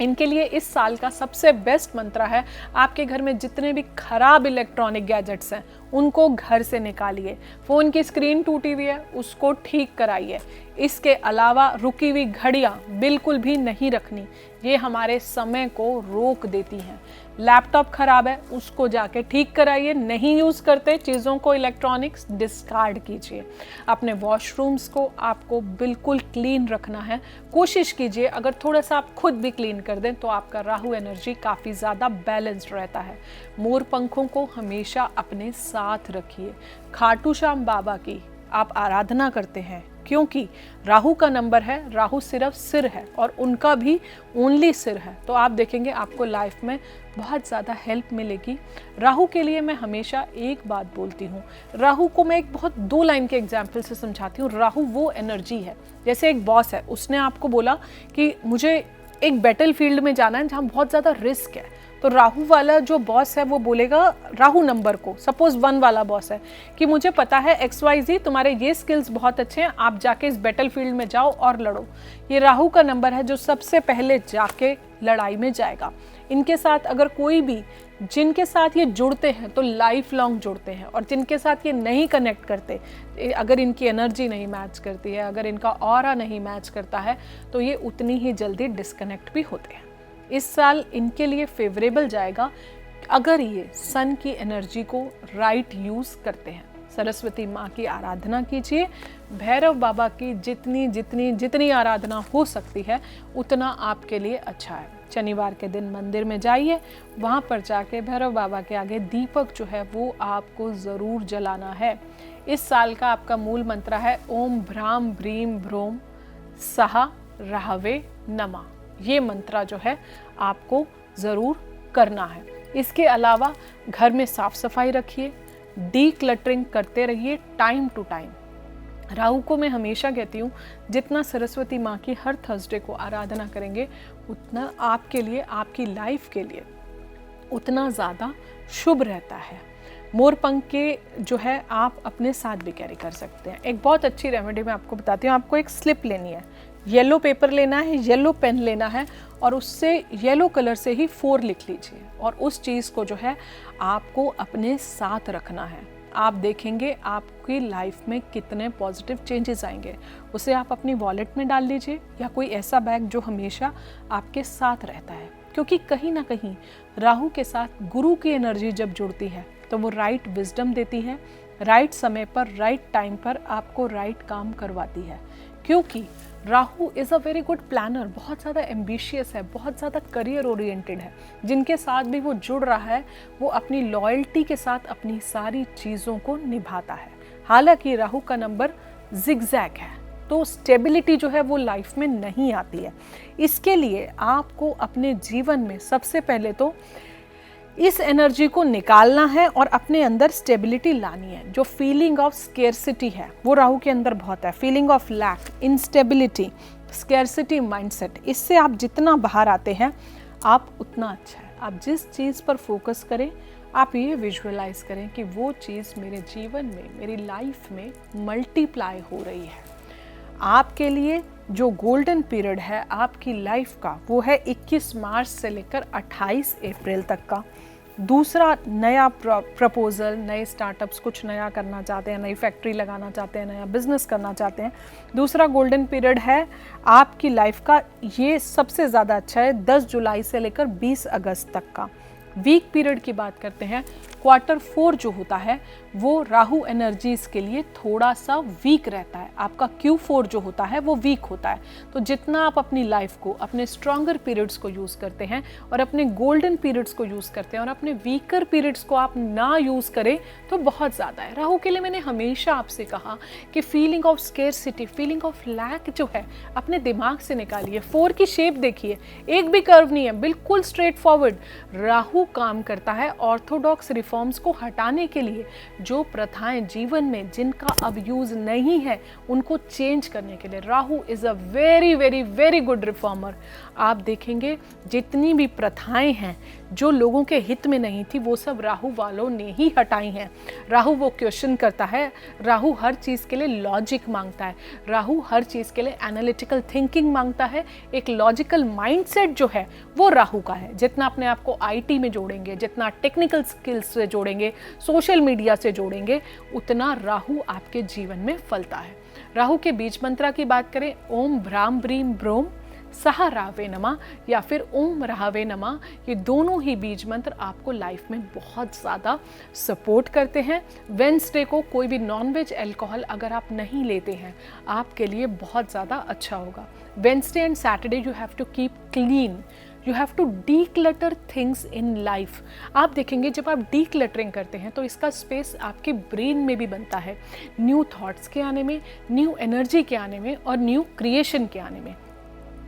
इनके लिए इस साल का सबसे बेस्ट मंत्र है, आपके घर में जितने भी खराब इलेक्ट्रॉनिक गैजेट्स हैं उनको घर से निकालिए। फ़ोन की स्क्रीन टूटी हुई है, उसको ठीक कराइए। इसके अलावा रुकी हुई घड़ियाँ बिल्कुल भी नहीं रखनी, ये हमारे समय को रोक देती हैं। लैपटॉप ख़राब है, उसको जाके ठीक कराइए। नहीं यूज़ करते चीज़ों को, इलेक्ट्रॉनिक्स डिस्कार्ड कीजिए। अपने वॉशरूम्स को आपको बिल्कुल क्लीन रखना है। कोशिश कीजिए अगर थोड़ा सा आप खुद भी क्लीन कर दें तो आपका राहु एनर्जी काफ़ी ज़्यादा बैलेंस्ड रहता है। मोर पंखों को हमेशा अपने साथ रखिए। खाटू श्याम बाबा की आप आराधना करते हैं क्योंकि राहु का नंबर है, राहु सिर्फ सिर है और उनका भी ओनली सिर है, तो आप देखेंगे आपको लाइफ में बहुत ज़्यादा हेल्प मिलेगी। राहु के लिए मैं हमेशा एक बात बोलती हूँ, राहु को मैं एक बहुत 2 लाइन के एग्जाम्पल से समझाती हूँ। राहु वो एनर्जी है, जैसे एक बॉस है, उसने आपको बोला कि मुझे एक बैटल फील्ड में जाना है जहाँ बहुत ज़्यादा रिस्क है, तो राहु वाला जो बॉस है वो बोलेगा राहु नंबर को, सपोज 1 वाला बॉस है, कि मुझे पता है XYZ तुम्हारे ये स्किल्स बहुत अच्छे हैं, आप जाके इस बैटल फील्ड में जाओ और लड़ो। ये राहु का नंबर है जो सबसे पहले जाके लड़ाई में जाएगा। इनके साथ अगर कोई भी, जिनके साथ ये जुड़ते हैं तो लाइफ लॉन्ग जुड़ते हैं, और जिनके साथ ये नहीं कनेक्ट करते, अगर इनकी एनर्जी नहीं मैच करती है, अगर इनका ऑरा नहीं मैच करता है, तो ये उतनी ही जल्दी डिस्कनेक्ट भी होते हैं। इस साल इनके लिए फेवरेबल जाएगा अगर ये सन की एनर्जी को राइट यूज़ करते हैं। सरस्वती माँ की आराधना कीजिए। भैरव बाबा की जितनी जितनी जितनी आराधना हो सकती है उतना आपके लिए अच्छा है। शनिवार के दिन मंदिर में जाइए, वहाँ पर जाके भैरव बाबा के आगे दीपक जो है वो आपको ज़रूर जलाना है। इस साल का आपका मूल मंत्र है ओम भ्राम ब्रीम भ्रोम सहा राहवे नमा। ये मंत्र जो है आपको ज़रूर करना है। इसके अलावा घर में साफ सफाई रखिए, डीक्लटरिंग करते रहिए टाइम टू टाइम। राहु को मैं हमेशा कहती हूँ जितना सरस्वती माँ की हर थर्सडे को आराधना करेंगे उतना आपके लिए, आपकी लाइफ के लिए उतना ज़्यादा शुभ रहता है। मोरपंख के जो है आप अपने साथ भी कैरी कर सकते हैं। एक बहुत अच्छी रेमेडी मैं आपको बताती हूँ। आपको एक स्लिप लेनी है, येलो पेपर लेना है, येलो पेन लेना है और उससे येलो कलर से ही 4 लिख लीजिए और उस चीज़ को जो है आपको अपने साथ रखना है। आप देखेंगे आपकी लाइफ में कितने पॉजिटिव चेंजेस आएंगे। उसे आप अपनी वॉलेट में डाल लीजिए या कोई ऐसा बैग जो हमेशा आपके साथ रहता है, क्योंकि कहीं ना कहीं राहु के साथ गुरु की एनर्जी जब जुड़ती है तो वो राइट विजडम देती है, राइट समय पर, राइट टाइम पर आपको राइट काम करवाती है। क्योंकि Rahu is a very good planner, बहुत ज़्यादा एम्बिशियस है, बहुत ज़्यादा करियर ओरिएंटेड है। जिनके साथ भी वो जुड़ रहा है वो अपनी लॉयल्टी के साथ अपनी सारी चीज़ों को निभाता है। हालांकि राहु का नंबर जिगजैग है, तो स्टेबिलिटी जो है वो लाइफ में नहीं आती है। इसके लिए आपको अपने जीवन में सबसे पहले तो इस एनर्जी को निकालना है और अपने अंदर स्टेबिलिटी लानी है। जो फीलिंग ऑफ स्केर्सिटी है वो राहु के अंदर बहुत है, feeling of lack, instability, scarcity mindset, इससे आप जितना बाहर आते हैं आप उतना अच्छा है। आप जिस चीज़ पर फोकस करें, आप ये विजुअलाइज करें कि वो चीज़ मेरे जीवन में, मेरी लाइफ में मल्टीप्लाई हो रही है। आपके लिए जो गोल्डन पीरियड है आपकी लाइफ का वो है 21 मार्च से लेकर 28 अप्रैल तक का। दूसरा, नया प्रपोजल, नए स्टार्टअप्स, कुछ नया करना चाहते हैं, नई फैक्ट्री लगाना चाहते हैं, नया बिजनेस करना चाहते हैं, दूसरा गोल्डन पीरियड है आपकी लाइफ का। ये सबसे ज़्यादा अच्छा है 10 जुलाई से लेकर 20 अगस्त तक का। वीक पीरियड की बात करते हैं, क्वार्टर 4 जो होता है वो राहु एनर्जीज के लिए थोड़ा सा वीक रहता है। आपका Q4 जो होता है वो वीक होता है। तो जितना आप अपनी लाइफ को, अपने स्ट्रॉन्गर पीरियड्स को यूज़ करते हैं और अपने गोल्डन पीरियड्स को यूज़ करते हैं और अपने वीकर पीरियड्स को आप ना यूज़ करें तो बहुत ज़्यादा है। राहु के लिए मैंने हमेशा आपसे कहा कि feeling of scarcity, feeling of lack जो है अपने दिमाग से निकालिए। 4 की शेप देखिए, एक भी कर्व नहीं है, बिल्कुल स्ट्रेट फॉरवर्ड। राहु काम करता है ऑर्थोडॉक्स रिफॉर्म्स को हटाने के लिए, जो प्रथाएं जीवन में जिनका अब यूज नहीं है उनको चेंज करने के लिए। Rahu is a very very very good reformer. आप देखेंगे जितनी भी प्रथाएं हैं जो लोगों के हित में नहीं थी वो सब राहु वालों ने ही हटाई हैं। राहु वो क्वेश्चन करता है, राहु हर चीज़ के लिए लॉजिक मांगता है, राहु हर चीज़ के लिए एनालिटिकल थिंकिंग मांगता है। एक लॉजिकल माइंडसेट जो है वो राहु का है। जितना अपने आप को IT में जोड़ेंगे, जितना टेक्निकल स्किल्स से जोड़ेंगे, सोशल मीडिया से जोड़ेंगे, उतना राहु आपके जीवन में फलता है। राहु के बीज मंत्रा की बात करें, ओम भ्राम ब्रीम ब्रोम सहा रावे नमा या फिर ओम रावे नमा, ये दोनों ही बीज मंत्र आपको लाइफ में बहुत ज़्यादा सपोर्ट करते हैं। वेंसडे को कोई भी नॉनवेज अल्कोहल अगर आप नहीं लेते हैं आपके लिए बहुत ज़्यादा अच्छा होगा। Wednesday and Saturday you have to keep clean, you have to declutter things in life. आप देखेंगे जब आप डीक्लटरिंग करते हैं तो इसका स्पेस आपके ब्रेन में भी बनता है, न्यू थॉट्स के आने में, न्यू एनर्जी के आने में और न्यू क्रिएशन के आने में।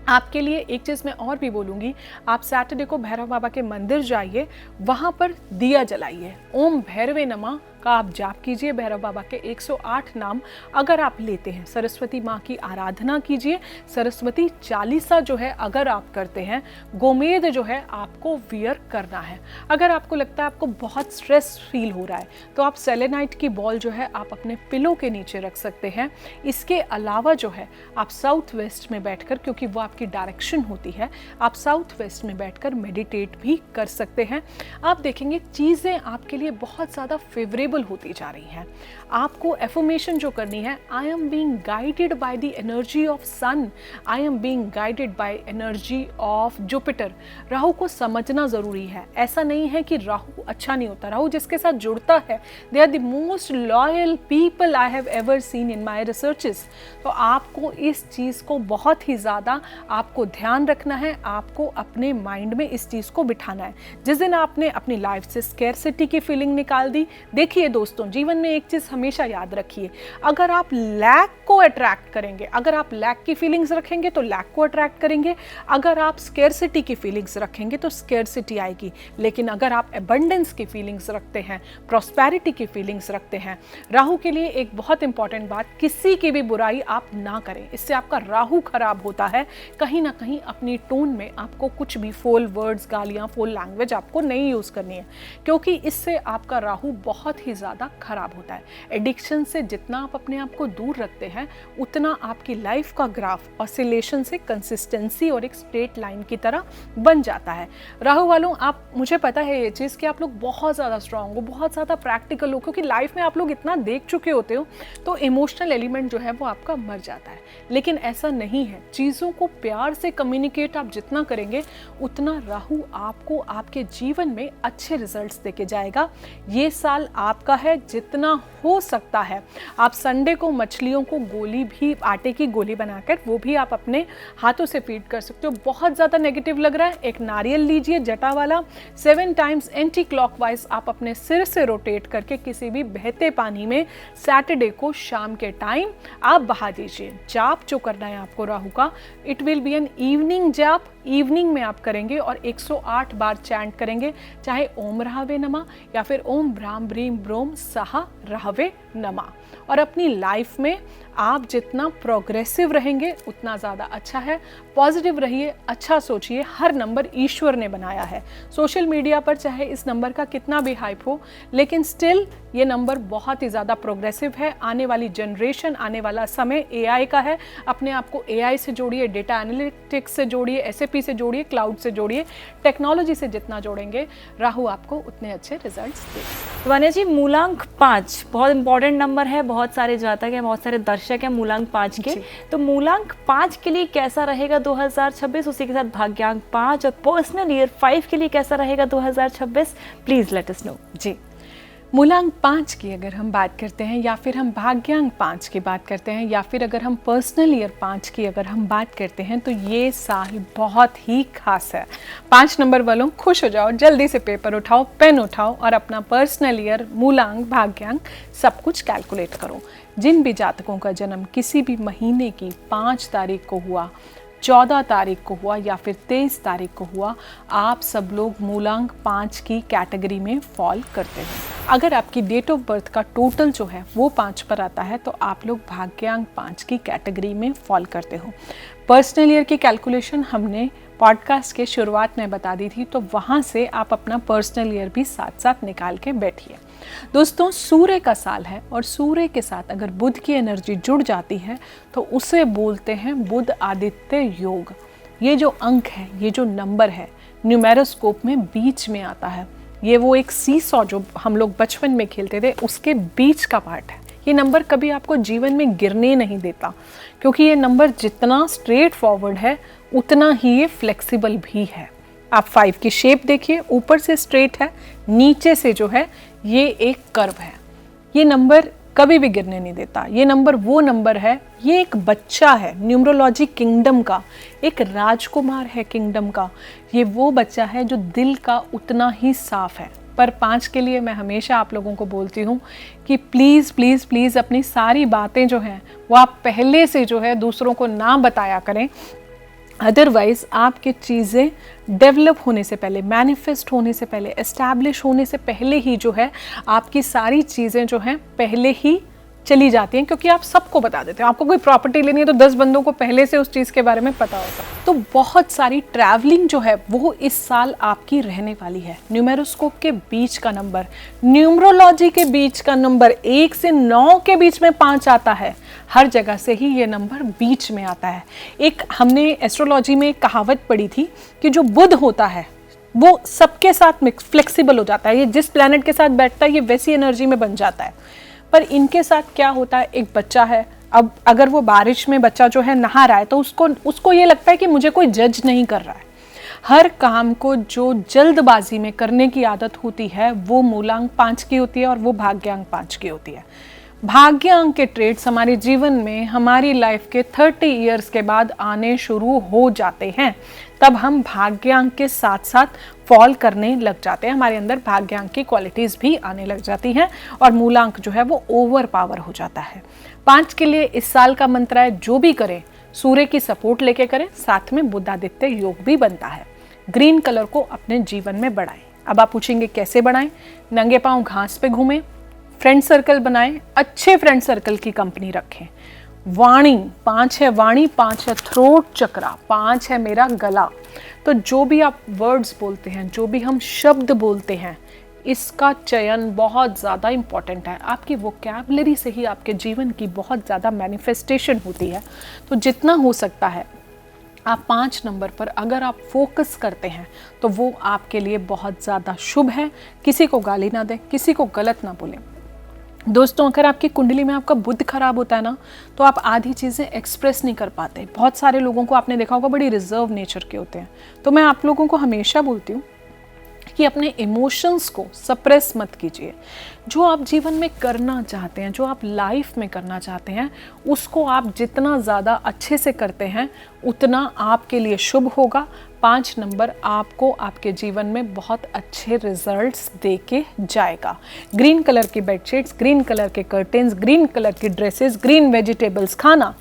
आपके लिए एक चीज़ मैं और भी बोलूँगी, आप सैटरडे को भैरव बाबा के मंदिर जाइए, वहाँ पर दिया जलाइए, ओम भैरवे नमः का आप जाप कीजिए। भैरव बाबा के 108 नाम अगर आप लेते हैं, सरस्वती माँ की आराधना कीजिए, सरस्वती चालीसा जो है अगर आप करते हैं, गोमेद जो है आपको वियर करना है। अगर आपको लगता है आपको बहुत स्ट्रेस फील हो रहा है तो आप सेलेनाइट की बॉल जो है आप अपने पिलो के नीचे रख सकते हैं। इसके अलावा जो है आप साउथ वेस्ट में बैठकर, क्योंकि वो आपकी डायरेक्शन होती है, आप साउथ वेस्ट में बैठकर मेडिटेट भी कर सकते हैं। आप देखेंगे चीज़ें आपके लिए बहुत ज़्यादा फेवरेबल होती जा रही है। आपको एफर्मेशन जो करनी है, I am being guided by the energy of sun, I am being guided by energy of Jupiter. Rahu को समझना जरूरी है। ऐसा नहीं है कि राहु अच्छा नहीं होता, राहु जिसके साथ जुड़ता है they are the most loyal people I have ever seen in my researches. तो आपको इस चीज़ को बहुत ही ज़्यादा आपको ध्यान रखना है, आपको अपने माइंड में इस चीज़ को बिठाना है। जिस दिन आपने अपनी लाइफ से स्कैरसिटी की फीलिंग निकाल दी, देखिए दोस्तों जीवन में एक चीज़ हमेशा याद रखिए, अगर आप लैक को अट्रैक्ट करेंगे, अगर आप लैक की फीलिंग्स रखेंगे तो लैक को अट्रैक्ट करेंगे, अगर आप स्कैरसिटी की फीलिंग्स रखेंगे तो स्कैरसिटी आएगी। लेकिन अगर आप एबंडेंस की फीलिंग्स रखते हैं, प्रॉस्पेरिटी की फीलिंग्स रखते हैं, राहु के लिए एक बहुत इंपॉर्टेंट बात, किसी की भी बुराई आप ना करें, इससे आपका राहु खराब होता है। कहीं ना कहीं अपनी टोन में आपको कुछ भी फोल वर्ड्स, गालियाँ, फोल लैंग्वेज आपको नहीं यूज़ करनी है, क्योंकि इससे आपका राहु बहुत ही ज़्यादा खराब होता है। एडिक्शन से जितना आप अपने आप को दूर रखते हैं उतना आपकी लाइफ का ग्राफ ऑसिलेशन से कंसिस्टेंसी और एक स्ट्रेट लाइन की तरह बन जाता है। राहु वालों, आप, मुझे पता है ये चीज़ कि आप लोग बहुत ज़्यादा स्ट्रांग हो, बहुत ज़्यादा प्रैक्टिकल हो, क्योंकि लाइफ में आप लोग इतना देख चुके होते हो तो इमोशनल एलिमेंट जो है वो आपका मर जाता है। लेकिन ऐसा नहीं है, चीज़ों को प्यार से कम्युनिकेट आप जितना करेंगे उतना राहु आपको आपके जीवन में अच्छे रिजल्ट्स देके जाएगा। ये साल आप आपका है। जितना हो सकता है आप संडे को मछलियों को गोली भी, आटे की गोली बनाकर वो भी आप अपने हाथों से फीड कर सकते हो। बहुत ज़्यादा नेगेटिव लग रहा है, एक नारियल लीजिए जटा वाला, 7 टाइम्स एंटी क्लॉकवाइज आप अपने सिर से रोटेट करके किसी भी बहते पानी में सैटरडे को शाम के टाइम आप बहा दीजिए। जाप जो करना है आपको राहु का, it will be an evening जाप, इवनिंग में आप करेंगे और 108 बार चैंट करेंगे, चाहे ओम राहवे नमा या फिर ओम भ्राम ब्रीम ब्रोम सहा राहवे नमा। और अपनी लाइफ में आप जितना प्रोग्रेसिव रहेंगे उतना ज़्यादा अच्छा है। पॉजिटिव रहिए, अच्छा सोचिए। हर नंबर ईश्वर ने बनाया है। सोशल मीडिया पर चाहे इस नंबर का कितना भी हाइप हो, लेकिन स्टिल ये नंबर बहुत ही ज़्यादा प्रोग्रेसिव है। आने वाली जनरेशन, आने वाला समय एआई का है। अपने आप को एआई से जोड़िए, डेटा एनालिटिक्स से जोड़िए, एसएपी से जोड़िए, क्लाउड से जोड़िए। टेक्नोलॉजी से जितना जोड़ेंगे राहु आपको उतने अच्छे रिजल्ट्स देंगे। वान्या जी, मूलांक 5 बहुत इंपॉर्टेंट नंबर है। बहुत सारे जातक हैं, बहुत सारे दर्शक हैं मूलांक 5 के। तो मूलांक 5 के लिए कैसा रहेगा 2026, उसी के साथ भाग्यांक 5 और पर्सनल ईयर 5 के लिए कैसा रहेगा 2026, प्लीज लेट अस नो। जी, मूलांक 5 की अगर हम बात करते हैं या फिर हम भाग्यांक 5 की बात करते हैं या फिर अगर हम पर्सनल ईयर 5 की अगर हम बात करते हैं, तो ये साल बहुत ही खास है। 5 नंबर वालों खुश हो जाओ, जल्दी से पेपर उठाओ, पेन उठाओ और अपना पर्सनल ईयर, मूलांक, भाग्यांक सब कुछ कैलकुलेट करो। जिन भी जातकों का जन्म किसी भी महीने की 5 तारीख को हुआ, 14 तारीख को हुआ या फिर 23 तारीख को हुआ, आप सब लोग मूलांक 5 की कैटेगरी में फॉल करते हो। अगर आपकी डेट ऑफ बर्थ का टोटल जो है वो 5 पर आता है तो आप लोग भाग्यांक 5 की कैटेगरी में फॉल करते हो। पर्सनल ईयर की कैलकुलेशन हमने पॉडकास्ट के शुरुआत में बता दी थी, तो वहाँ से आप अपना पर्सनल ईयर भी साथ साथ निकाल के बैठिए। दोस्तों, सूर्य का साल है और सूर्य के साथ अगर बुध की एनर्जी जुड़ जाती है तो उसे बोलते हैं बुध आदित्य योग। ये जो अंक है, ये जो नंबर है, न्यूमेरोस्कोप में बीच में आता है। ये वो एक सीसॉ जो हम लोग बचपन में खेलते थे, उसके बीच का पार्ट है। ये नंबर कभी आपको जीवन में गिरने नहीं देता, क्योंकि ये नंबर जितना स्ट्रेट फॉरवर्ड है उतना ही ये फ्लेक्सिबल भी है। आप 5 की शेप देखिए, ऊपर से स्ट्रेट है, नीचे से जो है ये एक कर्व है। ये नंबर कभी भी गिरने नहीं देता। ये नंबर वो नंबर है, ये एक बच्चा है न्यूमरोलॉजी किंगडम का, एक राजकुमार है किंगडम का। ये वो बच्चा है जो दिल का उतना ही साफ है। पर 5 के लिए मैं हमेशा आप लोगों को बोलती हूँ कि प्लीज़ प्लीज़ प्लीज़ अपनी सारी बातें जो हैं वो आप पहले से जो है दूसरों को ना बताया करें। अदरवाइज़ आपकी चीज़ें डेवलप होने से पहले, मैनिफेस्ट होने से पहले, एस्टैब्लिश होने से पहले ही जो है आपकी सारी चीज़ें जो हैं पहले ही चली जाती हैं, क्योंकि आप सबको बता देते हैं। आपको कोई प्रॉपर्टी लेनी है तो 10 बंदों को पहले से उस चीज़ के बारे में पता होता है। तो बहुत सारी ट्रैवलिंग जो है वो इस साल आपकी रहने वाली है। न्यूमेरोस्कोप के बीच का नंबर, न्यूमरोलॉजी के बीच का नंबर, 1 से 9 के बीच में 5 आता है। हर जगह से ही ये नंबर बीच में आता है। एक हमने एस्ट्रोलॉजी में एक कहावत पढ़ी थी कि जो बुध होता है वो सबके साथ फ्लेक्सिबल हो जाता है। ये जिस प्लैनेट के साथ बैठता है ये वैसी एनर्जी में बन जाता है। पर इनके साथ क्या होता है, एक बच्चा है, अब अगर वो बारिश में बच्चा जो है नहा रहा है तो उसको ये लगता है कि मुझे कोई जज नहीं कर रहा है। हर काम को जो जल्दबाजी में करने की आदत होती है वो मूलांक 5 की होती है और वो भाग्यांक 5 की होती है। भाग्यांक के ट्रेड्स हमारे जीवन में हमारी लाइफ के 30 इयर्स के बाद आने शुरू हो जाते हैं। तब हम भाग्यांक के साथ साथ फॉल करने लग जाते हैं। हमारे अंदर भाग्यांक की क्वालिटीज़ भी आने लग जाती हैं और मूलांक जो है वो ओवर पावर हो जाता है। 5 के लिए इस साल का मंत्र है, जो भी करें सूर्य की सपोर्ट लेके करें, साथ में बुधादित्य योग भी बनता है। ग्रीन कलर को अपने जीवन में बढ़ाएं। अब आप पूछेंगे कैसे बढ़ाएं? नंगे पांव घास पे घूमें, फ्रेंड सर्कल बनाएं, अच्छे फ्रेंड सर्कल की कंपनी रखें। वाणी 5 है, वाणी 5 है, थ्रोट चक्रा 5 है, मेरा गला। तो जो भी आप वर्ड्स बोलते हैं, जो भी हम शब्द बोलते हैं, इसका चयन बहुत ज़्यादा इम्पॉर्टेंट है। आपकी वोकैबुलरी से ही आपके जीवन की बहुत ज़्यादा मैनिफेस्टेशन होती है। तो जितना हो सकता है आप 5 नंबर पर अगर आप फोकस करते हैं तो वो आपके लिए बहुत ज़्यादा शुभ है। किसी को गाली ना दें, किसी को गलत ना बोलें। दोस्तों, अगर आपकी कुंडली में आपका बुध खराब होता है ना, तो आप आधी चीज़ें एक्सप्रेस नहीं कर पाते। बहुत सारे लोगों को आपने देखा होगा बड़ी रिजर्व नेचर के होते हैं। तो मैं आप लोगों को हमेशा बोलती हूँ कि कि अपने इमोशंस को सप्रेस मत कीजिए। जो आप जीवन में करना चाहते हैं, जो आप लाइफ में करना चाहते हैं, उसको आप जितना ज़्यादा अच्छे से करते हैं उतना आपके लिए शुभ होगा। 5 नंबर आपको आपके जीवन में बहुत अच्छे रिजल्ट्स दे के जाएगा। ग्रीन कलर की बेडशीट्स, ग्रीन कलर के कर्टेन्स, ग्रीन कलर की ड्रेसेस, ग्रीन वेजिटेबल्स खाना,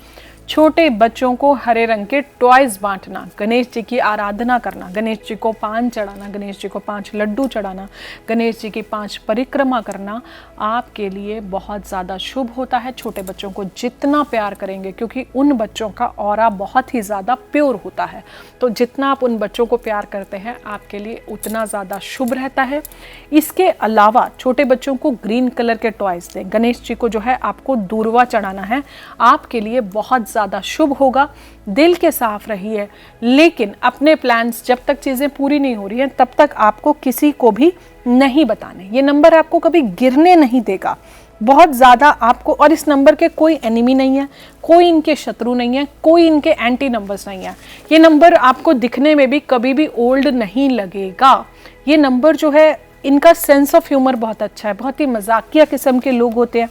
छोटे बच्चों को हरे रंग के टॉयज बांटना, गणेश जी की आराधना करना, गणेश जी को पान चढ़ाना, गणेश जी को 5 लड्डू चढ़ाना, गणेश जी की 5 परिक्रमा करना आपके लिए बहुत ज़्यादा शुभ होता है। छोटे बच्चों को जितना प्यार करेंगे, क्योंकि उन बच्चों का ऑरा बहुत ही ज़्यादा प्योर होता है, तो जितना आप उन बच्चों को प्यार करते हैं आपके लिए उतना ज़्यादा शुभ रहता है। इसके अलावा छोटे बच्चों को ग्रीन कलर के टॉयज दें। गणेश जी को जो है आपको दूर्वा चढ़ाना है, आपके लिए बहुत ज़्यादा शुभ होगा। दिल के साफ रहिए, लेकिन अपने प्लान्स जब तक चीज़ें पूरी नहीं हो रही हैं तब तक आपको किसी को भी नहीं बताने। ये नंबर आपको कभी गिरने नहीं देगा बहुत ज़्यादा आपको, और इस नंबर के कोई एनिमी नहीं है, कोई इनके शत्रु नहीं है, कोई इनके एंटी नंबर्स नहीं है। ये नंबर आपको दिखने में भी कभी भी ओल्ड नहीं लगेगा। ये नंबर जो है इनका सेंस ऑफ ह्यूमर बहुत अच्छा है, बहुत ही मजाकिया किस्म के लोग होते हैं।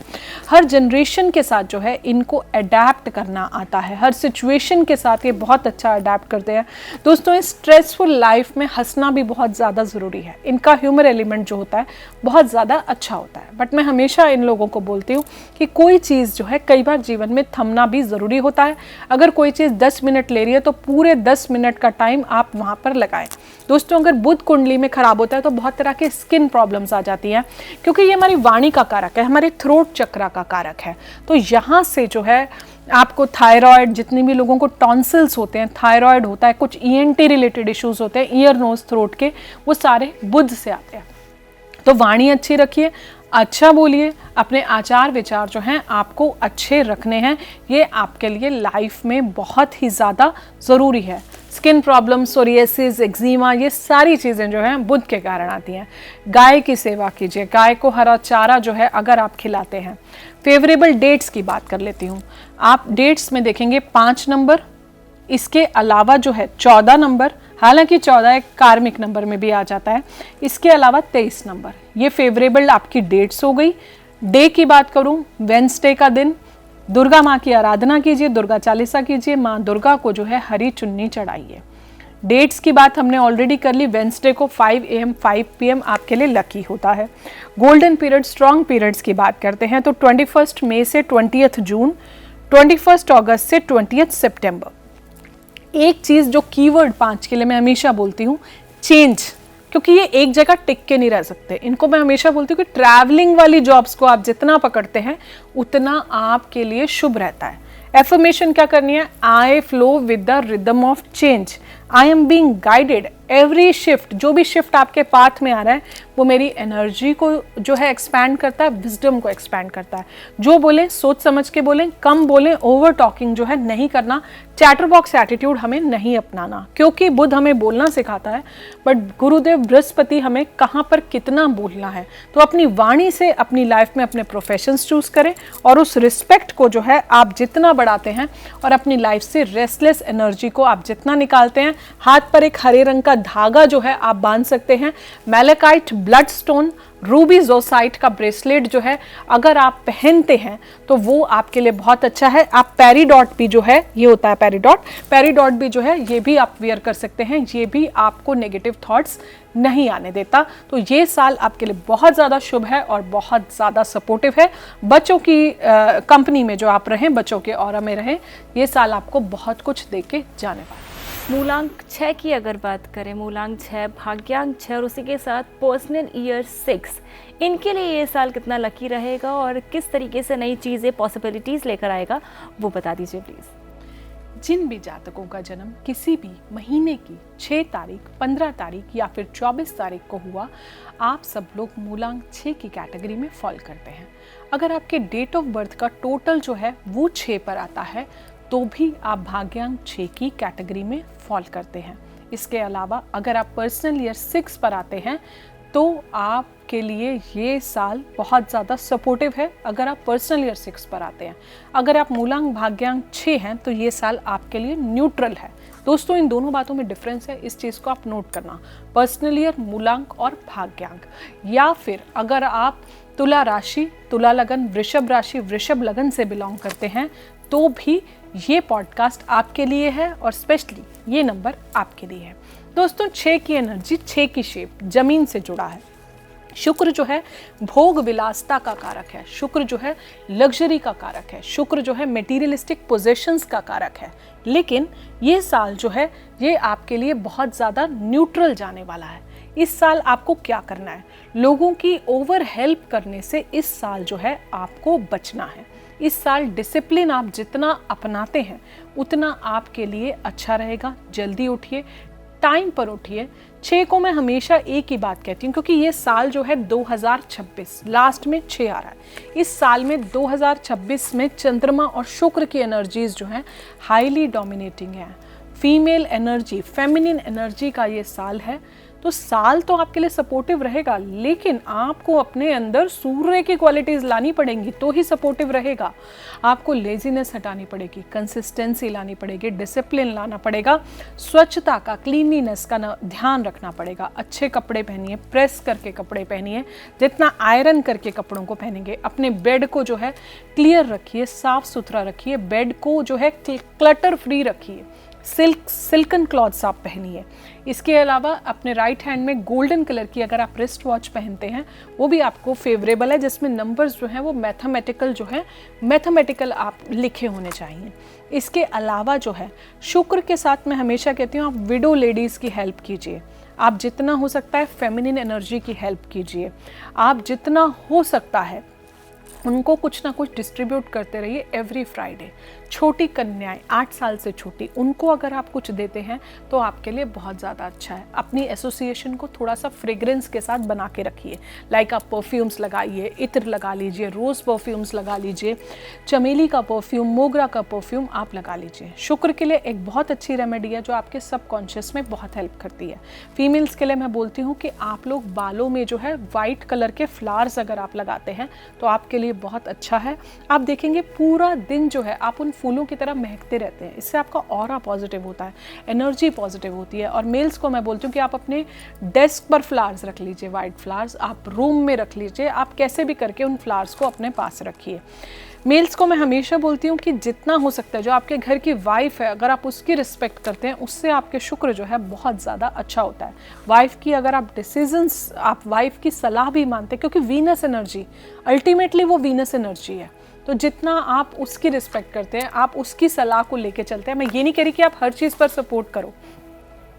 हर जनरेशन के साथ जो है इनको अडेप्ट करना आता है, हर सिचुएशन के साथ ये बहुत अच्छा अडेप्ट करते हैं। दोस्तों, इस स्ट्रेसफुल लाइफ में हंसना भी बहुत ज़्यादा ज़रूरी है। इनका ह्यूमर एलिमेंट जो होता है बहुत ज़्यादा अच्छा होता है। बट मैं हमेशा इन लोगों को बोलती हूँ कि कोई चीज़ जो है कई बार जीवन में थमना भी ज़रूरी होता है। अगर कोई चीज़ 10 मिनट ले रही है तो पूरे 10 मिनट का टाइम आप वहाँ पर लगाएं। दोस्तों, अगर बुध कुंडली में खराब होता है तो बहुत तरह के स्किन प्रॉब्लम्स आ जाती हैं, क्योंकि ये हमारी वाणी का कारक है, हमारे थ्रोट चक्रा का कारक है। तो यहाँ से जो है आपको थायराइड, जितने भी लोगों को टॉन्सिल्स होते हैं, थायराइड होता है, कुछ ENT रिलेटेड इश्यूज होते हैं, ईयर नोज थ्रोट के, वो सारे बुध से आते हैं। तो वाणी अच्छी रखिए, अच्छा बोलिए, अपने आचार विचार जो हैं आपको अच्छे रखने हैं। ये आपके लिए लाइफ में बहुत ही ज़्यादा ज़रूरी है। स्किन प्रॉब्लम, सोरियासिस, एक्जिमा, ये सारी चीज़ें जो हैं बुध के कारण आती हैं। गाय की सेवा कीजिए, गाय को हरा चारा जो है अगर आप खिलाते हैं। फेवरेबल डेट्स की बात कर लेती हूँ। आप डेट्स में देखेंगे 5 नंबर, इसके अलावा जो है 14 नंबर, हालांकि 14 एक कार्मिक नंबर में भी आ जाता है, इसके अलावा 23 नंबर, ये फेवरेबल आपकी डेट्स हो गई। डे की बात करूं, वेंसडे का दिन, दुर्गा माँ की आराधना कीजिए, दुर्गा चालीसा कीजिए, माँ दुर्गा को जो है हरी चुन्नी चढ़ाइए। डेट्स की बात हमने ऑलरेडी कर ली। वेंसडे को 5 AM 5 PM आपके लिए लकी होता है। गोल्डन पीरियड, स्ट्रॉन्ग पीरियड्स की बात करते हैं तो 21 मई से 20 जून, 21 अगस्त से 20 सितंबर। एक चीज़ जो कीवर्ड 5 के लिए मैं हमेशा बोलती हूँ, चेंज, क्योंकि ये एक जगह टिक के नहीं रह सकते। इनको मैं हमेशा बोलती हूँ कि ट्रैवलिंग वाली जॉब्स को आप जितना पकड़ते हैं उतना आपके लिए शुभ रहता है। एफर्मेशन क्या करनी है? आई flow with the rhythm of change, I am being guided. Every shift, जो भी शिफ्ट आपके पाथ में आ रहा है वो मेरी एनर्जी को जो है एक्सपैंड करता है, विजडम को एक्सपैंड करता है। जो बोलें सोच समझ के बोलें, कम बोलें, ओवर टॉकिंग जो है नहीं करना, चैटर बॉक्स एटीट्यूड हमें नहीं अपनाना, क्योंकि बुध हमें बोलना सिखाता है बट गुरुदेव बृहस्पति हमें कहाँ पर कितना बोलना है। तो अपनी वाणी से अपनी लाइफ में अपने प्रोफेशंस चूज करें और उस रिस्पेक्ट को जो है आप जितना बढ़ाते हैं और अपनी लाइफ से रेस्टलेस एनर्जी को आप जितना निकालते हैं, हाथ पर एक हरे रंग का धागा जो है आप बांध सकते हैं। मैलेकाइट, ब्लड स्टोन, रूबी जोसाइट का ब्रेसलेट जो है अगर आप पहनते हैं तो वो आपके लिए बहुत अच्छा है। आप पेरीडॉट भी जो है, ये होता है पेरीडॉट भी जो है ये भी आप वेयर कर सकते हैं, ये भी आपको नेगेटिव थॉट्स नहीं आने देता। तो ये साल आपके लिए बहुत ज़्यादा शुभ है और बहुत ज़्यादा सपोर्टिव है। बच्चों की कंपनी में जो आप रहें, बच्चों के ऑरा में रहें, ये साल आपको बहुत कुछ दे के जाने वाला है। मूलांक 6 की अगर बात करें, मूलांक 6, भाग्यांक 6 और उसी के साथ पर्सनल ईयर 6, इनके लिए ये साल कितना लकी रहेगा और किस तरीके से नई चीज़ें, पॉसिबिलिटीज़ लेकर आएगा, वो बता दीजिए प्लीज़। जिन भी जातकों का जन्म किसी भी महीने की 6 तारीख, 15 तारीख या फिर 24 तारीख को हुआ, आप सब लोग मूलांक 6 की कैटेगरी में फॉल करते हैं। अगर आपके डेट ऑफ बर्थ का टोटल जो है वो 6 पर आता है तो भी आप भाग्यांक 6 की कैटेगरी में फॉल करते हैं। इसके अलावा अगर आप पर्सनल ईयर 6 पर आते हैं तो आपके लिए ये साल बहुत ज़्यादा सपोर्टिव है अगर आप पर्सनल ईयर 6 पर आते हैं। अगर आप मूलांक भाग्यांक 6 हैं तो ये साल आपके लिए न्यूट्रल है। दोस्तों, इन दोनों बातों में डिफरेंस है, इस चीज़ को आप नोट करना, पर्सनल ईयर, मूलांक और भाग्यांक। या फिर अगर आप तुला राशि, तुला लगन, वृषभ राशि, वृषभ लगन से बिलोंग करते हैं तो भी ये पॉडकास्ट आपके लिए है और स्पेशली ये नंबर आपके लिए है। दोस्तों, 6 की एनर्जी, 6 की शेप जमीन से जुड़ा है। शुक्र जो है भोग विलासता का कारक है, शुक्र जो है लग्जरी का कारक है, शुक्र जो है मटेरियलिस्टिक पोजेशंस का कारक है। लेकिन ये साल जो है ये आपके लिए बहुत ज़्यादा न्यूट्रल जाने वाला है। इस साल आपको क्या करना है? लोगों की ओवर हेल्प करने से इस साल जो है आपको बचना है। इस साल डिसिप्लिन आप जितना अपनाते हैं उतना आपके लिए अच्छा रहेगा। जल्दी उठिए, टाइम पर उठिए। 6 को मैं हमेशा एक ही बात कहती हूँ, क्योंकि ये साल जो है 2026 लास्ट में 6 आ रहा है। इस साल में 2026 में चंद्रमा और शुक्र की एनर्जीज जो हैं हाईली डोमिनेटिंग है। फीमेल एनर्जी, फेमिनिन एनर्जी का ये साल है। तो साल तो आपके लिए सपोर्टिव रहेगा, लेकिन आपको अपने अंदर सूर्य की क्वालिटीज़ लानी पड़ेंगी तो ही सपोर्टिव रहेगा। आपको लेजीनेस हटानी पड़ेगी, कंसिस्टेंसी लानी पड़ेगी, डिसिप्लिन लाना पड़ेगा, स्वच्छता का, क्लीनलीनेस का ध्यान रखना पड़ेगा। अच्छे कपड़े पहनिए, प्रेस करके कपड़े पहनिए, जितना आयरन करके कपड़ों को पहनेंगे। अपने बेड को जो है क्लियर रखिए, साफ सुथरा रखिए, बेड को जो है क्लटर फ्री रखिए, सिल्कन क्लॉथ्स आप पहनिए। इसके अलावा अपने राइट हैंड में गोल्डन कलर की अगर आप रिस्ट वॉच पहनते हैं वो भी आपको फेवरेबल है, जिसमें नंबर्स जो हैं वो मैथमेटिकल आप लिखे होने चाहिए। इसके अलावा जो है शुक्र के साथ मैं हमेशा कहती हूँ आप विडो लेडीज़ की हेल्प कीजिए। आप जितना हो सकता है फेमिनिन एनर्जी की हेल्प कीजिए। आप जितना हो सकता है उनको कुछ ना कुछ डिस्ट्रीब्यूट करते रहिए एवरी फ्राइडे। छोटी कन्याएं 8 साल से छोटी, उनको अगर आप कुछ देते हैं तो आपके लिए बहुत ज़्यादा अच्छा है। अपनी एसोसिएशन को थोड़ा सा फ्रेग्रेंस के साथ बना के रखिए। लाइक आप परफ्यूम्स लगाइए, इत्र लगा लीजिए, रोज़ परफ्यूम्स लगा लीजिए, चमेली का परफ्यूम, मोगरा का परफ्यूम आप लगा लीजिए। शुक्र के लिए एक बहुत अच्छी रेमेडी है जो आपके सबकॉन्शियस में बहुत हेल्प करती है। फीमेल्स के लिए मैं बोलती हूँ कि आप लोग बालों में जो है वाइट कलर के फ्लावर्स अगर आप लगाते हैं तो आपके लिए बहुत अच्छा है। आप देखेंगे पूरा दिन जो है आप उन फूलों की तरह महकते रहते हैं। इससे आपका ऑरा पॉजिटिव होता है, एनर्जी पॉजिटिव होती है। और मेल्स को मैं बोलती हूँ कि आप अपने डेस्क पर फ्लावर्स रख लीजिए, वाइट फ्लावर्स आप रूम में रख लीजिए, आप कैसे भी करके उन फ्लावर्स को अपने पास रखिए। मेल्स को मैं हमेशा बोलती हूँ कि जितना हो सकता है जो आपके घर की वाइफ है अगर आप उसकी रिस्पेक्ट करते हैं उससे आपके शुक्र जो है बहुत ज़्यादा अच्छा होता है। वाइफ की अगर आप डिसीजंस, आप वाइफ की सलाह भी मानते हैं, क्योंकि वीनस एनर्जी अल्टीमेटली वो वीनस एनर्जी है। तो जितना आप उसकी रिस्पेक्ट करते हैं, आप उसकी सलाह को लेके चलते हैं। मैं ये नहीं कह रही कि आप हर चीज़ पर सपोर्ट करो,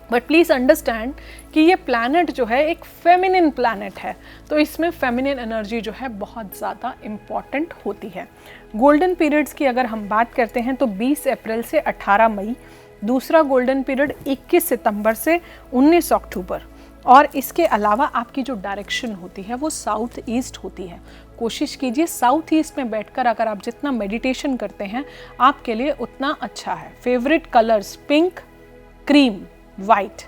बट प्लीज़ अंडरस्टैंड कि ये प्लैनेट जो है एक फेमिनिन प्लैनेट है, तो इसमें फेमिनिन एनर्जी जो है बहुत ज़्यादा इम्पॉर्टेंट होती है। गोल्डन पीरियड्स की अगर हम बात करते हैं तो 20 अप्रैल से 18 मई, दूसरा गोल्डन पीरियड 21 सितंबर से 19 अक्टूबर। और इसके अलावा आपकी जो डायरेक्शन होती है वो साउथ ईस्ट होती है। कोशिश कीजिए साउथ ईस्ट में बैठकर अगर आप जितना मेडिटेशन करते हैं आपके लिए उतना अच्छा है। Favourite colours pink, cream, white.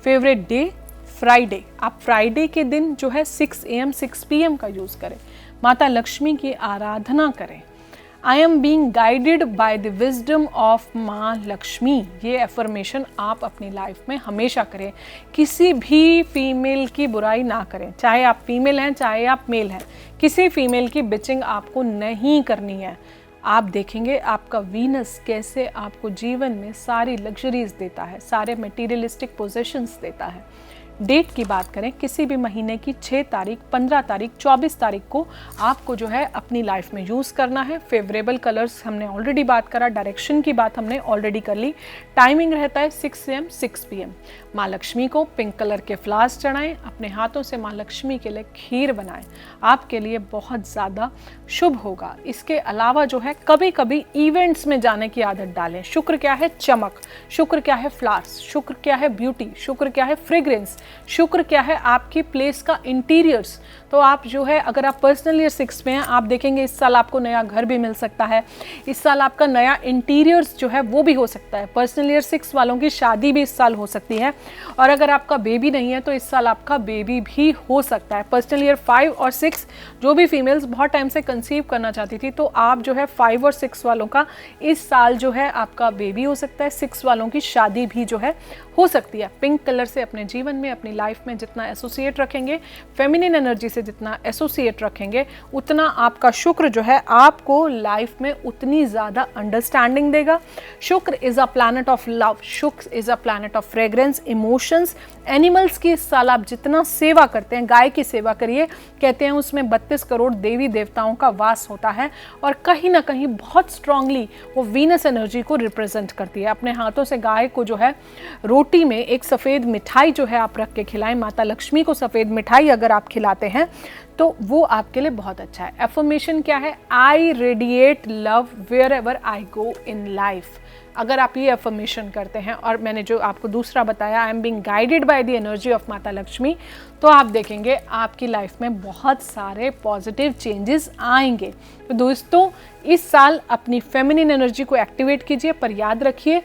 Favourite day Friday. आप फ्राइडे के दिन जो है 6 AM 6 PM का यूज़ करें। माता लक्ष्मी की आराधना करें। आई am being guided by the wisdom of माँ लक्ष्मी, ये एफर्मेशन आप अपनी लाइफ में हमेशा करें। किसी भी फीमेल की बुराई ना करें, चाहे आप फीमेल हैं चाहे आप मेल हैं, किसी फीमेल की बिचिंग आपको नहीं करनी है। आप देखेंगे आपका वीनस कैसे आपको जीवन में सारी लग्जरीज देता है, सारे मटेरियलिस्टिक पोजेशंस देता है। डेट की बात करें, किसी भी महीने की 6 तारीख, 15 तारीख, 24 तारीख को आपको जो है अपनी लाइफ में यूज़ करना है। फेवरेबल कलर्स हमने ऑलरेडी बात करा, डायरेक्शन की बात हमने ऑलरेडी कर ली। टाइमिंग रहता है 6 AM 6 PM। माँ लक्ष्मी को पिंक कलर के फ्लावर्स चढ़ाएं, अपने हाथों से माँ लक्ष्मी के लिए खीर बनाएं, आपके लिए बहुत ज़्यादा शुभ होगा। इसके अलावा जो है कभी कभी इवेंट्स में जाने की आदत डालें। शुक्र क्या है? चमक। शुक्र क्या है? फ्लावर्स। शुक्र क्या है? ब्यूटी। शुक्र क्या है? फ्रेग्रेंस। शुक्र क्या है? आपकी प्लेस का इंटीरियर्स। तो आप जो है, अगर आप पर्सनल ईयर 6 में हैं, आप देखेंगे इस साल आपको नया घर भी मिल सकता है, इस साल आपका नया इंटीरियर्स जो है वो भी हो सकता है। पर्सनल ईयर 6 वालों की शादी भी इस साल हो सकती है, और अगर आपका बेबी नहीं है तो इस साल आपका बेबी भी हो सकता है। पर्सनल ईयर 5 और 6 जो भी फीमेल्स बहुत टाइम से कंसीव करना चाहती थी, तो आप जो है 5 और 6 वालों का इस साल जो है आपका बेबी हो सकता है। 6 वालों की शादी भी जो है हो सकती है। पिंक कलर से अपने जीवन में, अपनी लाइफ में जितना एसोसिएट रखेंगे, फेमिनिन एनर्जी से जितना एसोसिएट रखेंगे, उतना आपका शुक्र जो है आपको लाइफ में उतनी ज़्यादा अंडरस्टैंडिंग देगा। Shukra is a planet of love, Shukra is a planet of fragrance, emotions. Animals की इस साल आप जितना सेवा करते हैं, गाय की सेवा करिए, कहते हैं उसमें 32 करोड़ देवी देवताओं का वास होता है, और कहीं ना कहीं बहुत स्ट्रांगली वो वीनस एनर्जी को रिप्रेजेंट करती है। अपने हाथों से गाय को जो है रोटी में एक सफ़ेद मिठाई जो है आप रख के खिलाएं, माता लक्ष्मी को सफ़ेद मिठाई अगर आप खिलाते हैं तो वो आपके लिए बहुत अच्छा है। एफर्मेशन क्या है? I radiate love wherever I go in life. अगर आप ये एफर्मेशन करते हैं, और मैंने जो आपको दूसरा बताया, आई am being guided by the energy of माता लक्ष्मी, तो आप देखेंगे आपकी लाइफ में बहुत सारे पॉजिटिव चेंजेस आएंगे। तो दोस्तों, इस साल अपनी फेमिनिन एनर्जी को एक्टिवेट कीजिए, पर याद रखिए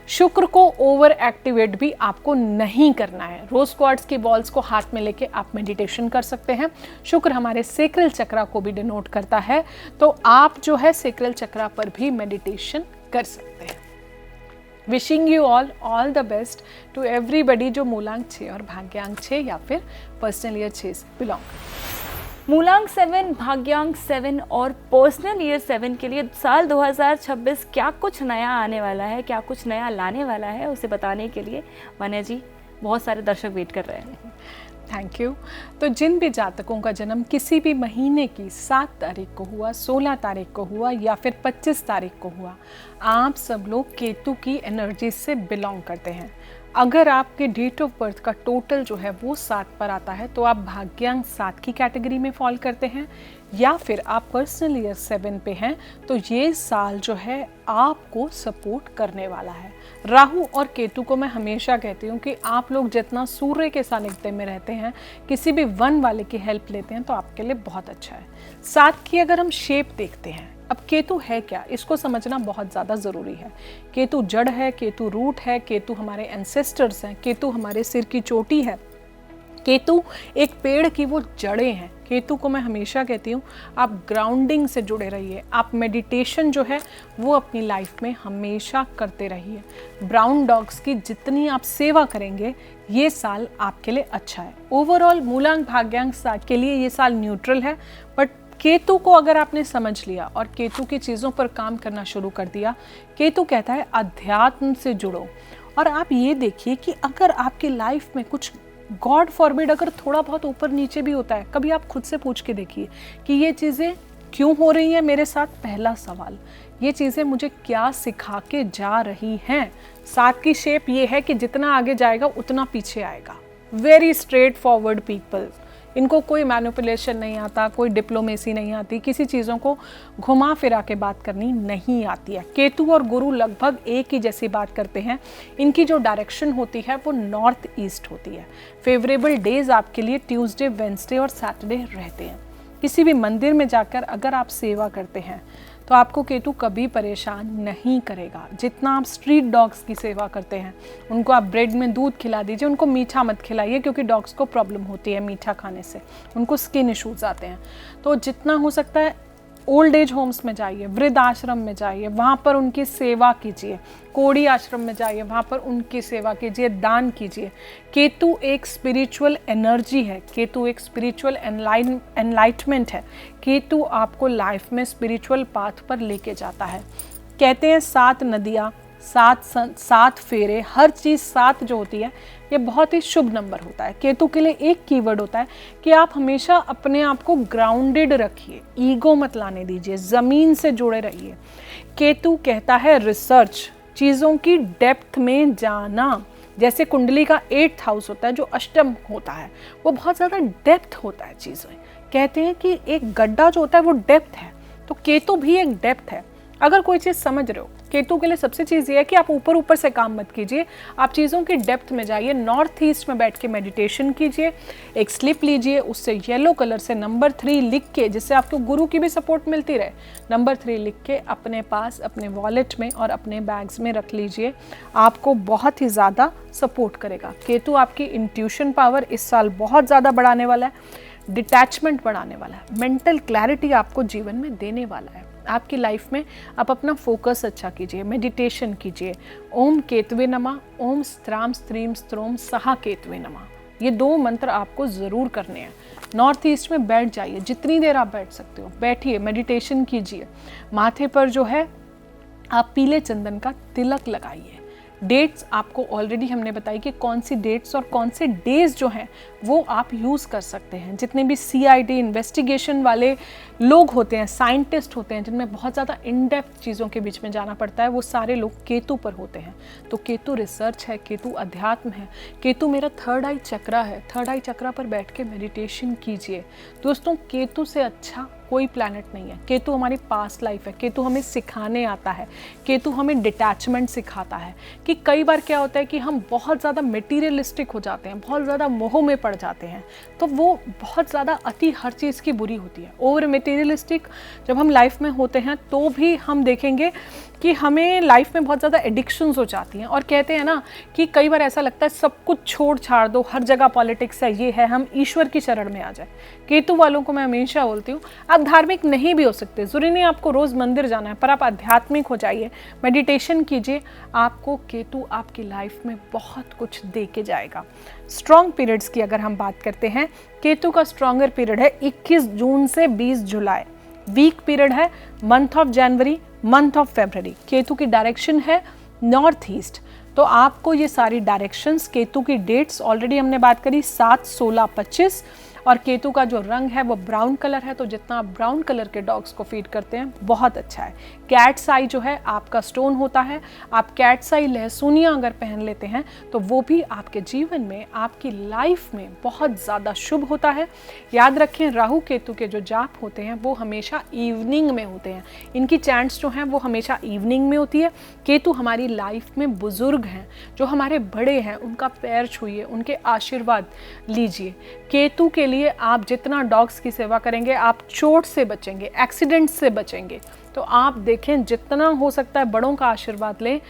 शुक्र को ओवर एक्टिवेट भी आपको नहीं करना है। रोज क्वार्ट्ज की बॉल्स को हाथ में लेके आप मेडिटेशन कर सकते हैं। शुक्र हमारे सेक्रल चक्रा को भी डिनोट करता है, तो आप जो है सेक्रल चक्रा पर भी मेडिटेशन कर सकते हैं। Wishing you all the best to everybody जो मूलांक 6 और भाग्यांक 6 या फिर पर्सनल ईयर 6 से बिलोंग करते हैं। मूलांक 7, भाग्यांक 7 और पर्सनल ईयर 7 के लिए साल 2026 क्या कुछ नया आने वाला है, क्या कुछ नया लाने वाला है, उसे बताने के लिए वन्या जी, बहुत सारे दर्शक वेट कर रहे हैं। Thank you. तो जिन भी जातकों का जन्म किसी भी महीने की 7 तारीख को हुआ, 16 तारीख को हुआ या फिर 25 तारीख को हुआ, आप सब लोग केतु की एनर्जी से बिलोंग करते हैं। अगर आपके डेट ऑफ बर्थ का टोटल जो है वो 7 पर आता है तो आप भाग्यांक 7 की कैटेगरी में फॉल करते हैं, या फिर आप पर्सनल ईयर 7 पे हैं, तो ये साल जो है आपको सपोर्ट करने वाला है। राहु और केतु को मैं हमेशा कहती हूँ कि आप लोग जितना सूर्य के सानिध्य में रहते हैं, किसी भी वन वाले की हेल्प लेते हैं, तो आपके लिए बहुत अच्छा है। 7 की अगर हम शेप देखते हैं, अब केतु है क्या, इसको समझना बहुत ज़्यादा ज़रूरी है। केतु जड़ है, केतु रूट है, केतु हमारे एंसेस्टर्स हैं, केतु हमारे सिर की चोटी है, केतु एक पेड़ की वो जड़ें हैं। केतु को मैं हमेशा कहती हूँ आप ग्राउंडिंग से जुड़े रहिए, आप मेडिटेशन जो है वो अपनी लाइफ में हमेशा करते रहिए। ब्राउन डॉग्स की जितनी आप सेवा करेंगे, ये साल आपके लिए अच्छा है। ओवरऑल मूलांक भाग्यांक के लिए ये साल न्यूट्रल है, बट केतु को अगर आपने समझ लिया और केतु की चीज़ों पर काम करना शुरू कर दिया, केतु कहता है अध्यात्म से जुड़ो। और आप ये देखिए कि अगर आपकी लाइफ में कुछ गॉड फॉरबिड अगर थोड़ा बहुत ऊपर नीचे भी होता है, कभी आप खुद से पूछ के देखिए कि ये चीज़ें क्यों हो रही हैं मेरे साथ। पहला सवाल, ये चीज़ें मुझे क्या सिखा के जा रही हैं। 7 की शेप ये है कि जितना आगे जाएगा उतना पीछे आएगा। वेरी स्ट्रेट फॉरवर्ड पीपल, इनको कोई मैनिपुलेशन नहीं आता, कोई डिप्लोमेसी नहीं आती, किसी चीज़ों को घुमा फिरा के बात करनी नहीं आती है। केतु और गुरु लगभग एक ही जैसी बात करते हैं, इनकी जो डायरेक्शन होती है वो नॉर्थ ईस्ट होती है। फेवरेबल डेज आपके लिए ट्यूसडे, वेंसडे और सैटरडे रहते हैं। किसी भी मंदिर में जाकर अगर आप सेवा करते हैं तो आपको केतु कभी परेशान नहीं करेगा। जितना आप स्ट्रीट डॉग्स की सेवा करते हैं, उनको आप ब्रेड में दूध खिला दीजिए, उनको मीठा मत खिलाइए, क्योंकि डॉग्स को प्रॉब्लम होती है मीठा खाने से, उनको स्किन इश्यूज आते हैं। तो जितना हो सकता है ओल्ड एज होम्स में जाइए, वृद्ध आश्रम में जाइए, वहाँ पर उनकी सेवा कीजिए। कोड़ी आश्रम में जाइए, वहाँ पर उनकी सेवा कीजिए, दान कीजिए। केतु एक स्पिरिचुअल एनर्जी है, केतु एक स्पिरिचुअल एनलाइटमेंट है। केतु आपको लाइफ में स्पिरिचुअल पाथ पर लेके जाता है। कहते हैं 7 नदियाँ, 7 फेरे, हर चीज़ 7 जो होती है ये बहुत ही शुभ नंबर होता है। केतु के लिए एक कीवर्ड होता है कि आप हमेशा अपने आप को ग्राउंडेड रखिए, ईगो मत लाने दीजिए, ज़मीन से जुड़े रहिए। केतु कहता है रिसर्च, चीज़ों की डेप्थ में जाना। जैसे कुंडली का 8th हाउस होता है जो अष्टम होता है, वो बहुत ज़्यादा डेप्थ होता है चीज़ें। कहते हैं कि एक गड्ढा जो होता है वो डेप्थ है, तो केतु भी एक डेप्थ है। अगर कोई चीज़ समझ रहे हो केतु के लिए सबसे चीज़ ये है कि आप ऊपर ऊपर से काम मत कीजिए, आप चीज़ों की डेप्थ में जाइए। नॉर्थ ईस्ट में बैठ के मेडिटेशन कीजिए, एक स्लिप लीजिए, उससे येलो कलर से नंबर 3 लिख के, जिससे आपको गुरु की भी सपोर्ट मिलती रहे, नंबर 3 लिख के अपने पास अपने वॉलेट में और अपने बैग्स में रख लीजिए। आपको बहुत ही ज़्यादा सपोर्ट करेगा। केतु आपकी इंट्यूशन पावर इस साल बहुत ज़्यादा बढ़ाने वाला है, डिटैचमेंट बढ़ाने वाला है, मेंटल क्लैरिटी आपको जीवन में देने वाला है। आपकी लाइफ में आप अपना फोकस अच्छा कीजिए, मेडिटेशन कीजिए। ओम केतवे नमः, ओम स्त्राम स्त्रीम स्त्रोम सहा केतवे नमः, ये 2 मंत्र आपको ज़रूर करने हैं। नॉर्थ ईस्ट में बैठ जाइए, जितनी देर आप बैठ सकते हो बैठिए, मेडिटेशन कीजिए। माथे पर जो है आप पीले चंदन का तिलक लगाइए। डेट्स आपको ऑलरेडी हमने बताई कि कौन सी डेट्स और कौन से डेज जो हैं वो आप यूज़ कर सकते हैं। जितने भी CID इन्वेस्टिगेशन वाले लोग होते हैं, साइंटिस्ट होते हैं, जिनमें बहुत ज़्यादा इन डेप्थ चीज़ों के बीच में जाना पड़ता है, वो सारे लोग केतु पर होते हैं। तो केतु रिसर्च है, केतु अध्यात्म है, केतु मेरा थर्ड आई चक्रा है। थर्ड आई चक्रा पर बैठ के मेडिटेशन कीजिए। दोस्तों, केतु से अच्छा कोई प्लैनेट नहीं है। केतु हमारी पास्ट लाइफ है, केतु हमें सिखाने आता है, केतु हमें डिटैचमेंट सिखाता है। कि कई बार क्या होता है कि हम बहुत ज़्यादा मटेरियलिस्टिक हो जाते हैं, बहुत ज़्यादा मोह में पड़ जाते हैं, तो वो बहुत ज़्यादा अति हर चीज़ की बुरी होती है। ओवर मटेरियलिस्टिक जब हम लाइफ में होते हैं तो भी हम देखेंगे कि हमें लाइफ में बहुत ज़्यादा एडिक्शंस हो जाती हैं। और कहते हैं ना कि कई बार ऐसा लगता है सब कुछ छोड़ छाड़ दो, हर जगह पॉलिटिक्स है, ये है, हम ईश्वर की शरण में आ जाए। केतु वालों को मैं हमेशा बोलती हूँ, आप धार्मिक नहीं भी हो सकते, ज़रूरी नहीं आपको रोज़ मंदिर जाना है, पर आप आध्यात्मिक हो जाइए, मेडिटेशन कीजिए। आपको केतु आपकी लाइफ में बहुत कुछ दे के जाएगा। स्ट्रॉन्ग पीरियड्स की अगर हम बात करते हैं, केतु का स्ट्रॉन्गर पीरियड है 21 जून से 20 जुलाई। वीक पीरियड है month of January, month of February. Ketu की डायरेक्शन है नॉर्थ ईस्ट। तो आपको ये सारी डायरेक्शंस, केतु की डेट्स ऑलरेडी हमने बात करी 7, 16, 25, और केतु का जो रंग है वो ब्राउन कलर है। तो जितना आप ब्राउन कलर के डॉग्स को फीड करते हैं बहुत अच्छा है। कैट्स आई जो है आपका स्टोन होता है। आप कैट्स आई लहसुनिया अगर पहन लेते हैं तो वो भी आपके जीवन में, आपकी लाइफ में बहुत ज़्यादा शुभ होता है। याद रखें, राहु केतु के जो जाप होते हैं वो हमेशा इवनिंग में होते हैं। इनकी चैंट्स जो हैं वो हमेशा इवनिंग में होती है। केतु हमारी लाइफ में बुजुर्ग हैं, जो हमारे बड़े हैं, उनका पैर छूइए, उनके आशीर्वाद लीजिए। केतु के लिए आप जितना डॉग्स की सेवा करेंगे, आप चोट से बचेंगे, एक्सीडेंट से बचेंगे। तो आप देखें, जितना हो सकता है बड़ों का आशीर्वाद लें।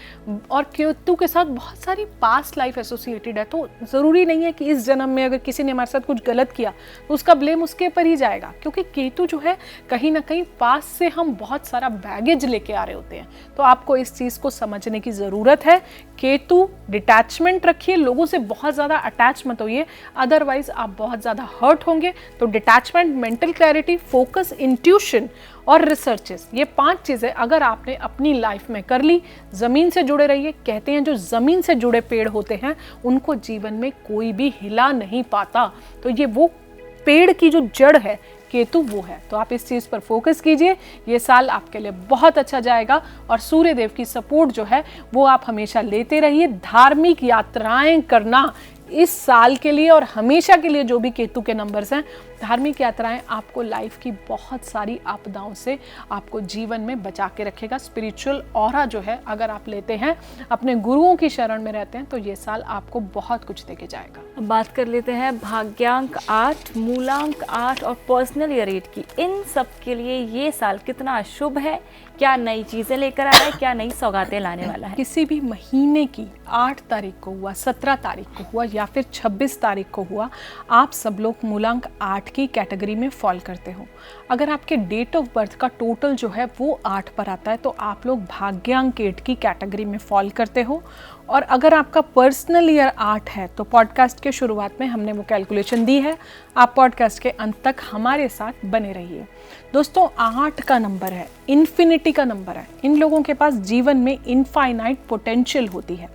और केतु के साथ बहुत सारी पास्ट लाइफ एसोसिएटेड है, तो ज़रूरी नहीं है कि इस जन्म में अगर किसी ने हमारे साथ कुछ गलत किया तो उसका ब्लेम उसके ऊपर ही जाएगा, क्योंकि केतु जो है कहीं ना कहीं पास्ट से हम बहुत सारा बैगेज लेके आ रहे होते हैं। तो आपको इस चीज़ को समझने की ज़रूरत है। केतु डिटैचमेंट रखिए, लोगों से बहुत ज़्यादा अटैच मत होइए, अदरवाइज आप बहुत ज़्यादा हर्ट होंगे। तो detachment, mental clarity, focus, intuition और रिसर्चेस, ये 5 चीज़ें अगर आपने अपनी लाइफ में कर ली, ज़मीन से जुड़े रहिए। कहते हैं जो ज़मीन से जुड़े पेड़ होते हैं उनको जीवन में कोई भी हिला नहीं पाता। तो ये वो पेड़ की जो जड़ है केतु, वो है। तो आप इस चीज़ पर फोकस कीजिए। ये साल आपके लिए बहुत अच्छा जाएगा और सूर्य देव की सपोर्ट जो है वो आप हमेशा लेते रहिए। धार्मिक यात्राएं करना इस साल के लिए और हमेशा के लिए, जो भी केतु के नंबर्स हैं, धार्मिक यात्राएं आपको लाइफ की बहुत सारी आपदाओं से आपको जीवन में बचा के रखेगा। स्पिरिचुअल ऑरा जो है अगर आप लेते हैं, अपने गुरुओं की शरण में रहते हैं, तो ये साल आपको बहुत कुछ देके जाएगा। अब बात कर लेते हैं भाग्यांक 8, मूलांक 8 और पर्सनल ईयर 8 की। इन सब के लिए ये साल कितना शुभ है? क्या नई चीज़ें लेकर आ रहा है? क्या नई सौगातें लाने वाला है? किसी भी महीने की 8 तारीख को हुआ, 17 तारीख को हुआ या फिर 26 तारीख को हुआ, आप सब लोग मूलांक 8 की कैटेगरी में फॉल करते हो। अगर आपके डेट ऑफ बर्थ का टोटल जो है वो 8 पर आता है तो आप लोग भाग्यांक 8 की कैटेगरी में फॉल करते हो। और अगर आपका पर्सनल ईयर 8 है तो पॉडकास्ट के शुरुआत में हमने वो कैलकुलेशन दी है, आप पॉडकास्ट के अंत तक हमारे साथ बने रहिए। दोस्तों, 8 का नंबर है, इन्फिनिटी का नंबर है। इन लोगों के पास जीवन में इनफाइनाइट पोटेंशियल होती है।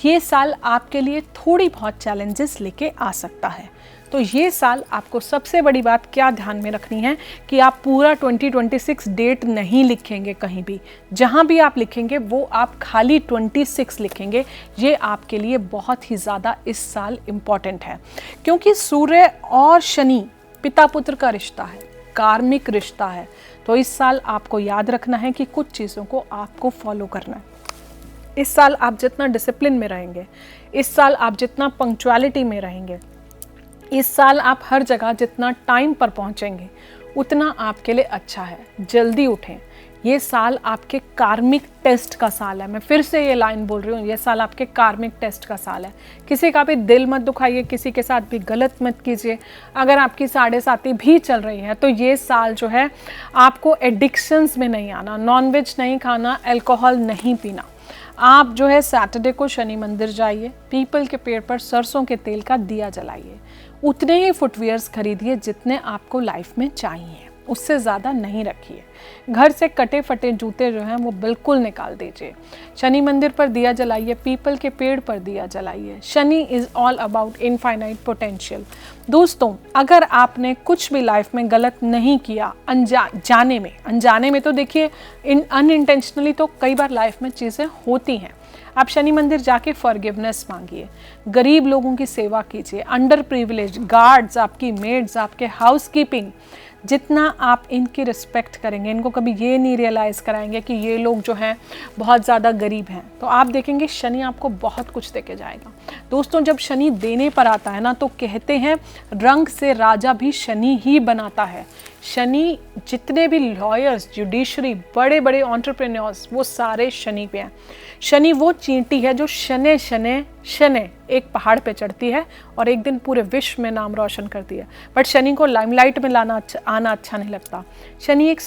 ये साल आपके लिए थोड़ी बहुत चैलेंजेस लेके आ सकता है। तो ये साल आपको सबसे बड़ी बात क्या ध्यान में रखनी है कि आप पूरा 2026 डेट नहीं लिखेंगे कहीं भी। जहाँ भी आप लिखेंगे वो आप खाली 26 लिखेंगे। ये आपके लिए बहुत ही ज़्यादा इस साल इम्पॉर्टेंट है, क्योंकि सूर्य और शनि पिता पुत्र का रिश्ता है, कार्मिक रिश्ता है। तो इस साल आपको याद रखना है कि कुछ चीज़ों को आपको फॉलो करना है। इस साल आप जितना डिसिप्लिन में रहेंगे, इस साल आप जितना पंक्चुअलिटी में रहेंगे, इस साल आप हर जगह जितना टाइम पर पहुंचेंगे उतना आपके लिए अच्छा है। जल्दी उठें, ये साल आपके कार्मिक टेस्ट का साल है। मैं फिर से ये लाइन बोल रही हूँ, ये साल आपके कार्मिक टेस्ट का साल है। किसी का भी दिल मत दुखाइए, किसी के साथ भी गलत मत कीजिए। अगर आपकी 7.5 भी चल रही है तो ये साल जो है आपको एडिक्शंस में नहीं आना, नॉनवेज नहीं खाना, अल्कोहल नहीं पीना। आप जो है सैटरडे को शनि मंदिर जाइए, पीपल के पेड़ पर सरसों के तेल का दिया जलाइए। उतने ही फुटवियर्स खरीदिए जितने आपको लाइफ में चाहिए, उससे ज़्यादा नहीं रखिए। घर से कटे फटे जूते जो हैं वो बिल्कुल निकाल दीजिए। शनि मंदिर पर दिया जलाइए, पीपल के पेड़ पर दिया जलाइए। Shani is all about infinite potential. दोस्तों, अगर आपने कुछ भी लाइफ में गलत नहीं किया, अनजाने में तो देखिए अनइंटेंशनली तो कई बार लाइफ में चीज़ें होती हैं। आप शनि मंदिर जाके फॉरगिवनेस मांगिए, गरीब लोगों की सेवा कीजिए, अंडर प्रिविलेज गार्ड्स, आपकी मेड्स, आपके हाउसकीपिंग, जितना आप इनकी रिस्पेक्ट करेंगे, इनको कभी ये नहीं रियलाइज़ कराएंगे कि ये लोग जो हैं बहुत ज़्यादा गरीब हैं, तो आप देखेंगे शनि आपको बहुत कुछ देके जाएगा। दोस्तों, जब शनि देने पर आता है ना तो कहते हैं रंग से राजा भी शनि ही बनाता है। शनि, जितने भी लॉयर्स, जुडिशरी, बड़े बड़े एंटरप्रेन्योर्स, वो सारे शनि पे हैं। शनि वो चींटी है जो शनै शनै शनै एक पहाड़ पे चढ़ती है और एक दिन पूरे विश्व में नाम रोशन करती है। बट शनि को लाइमलाइट में आना अच्छा नहीं लगता। शनि एक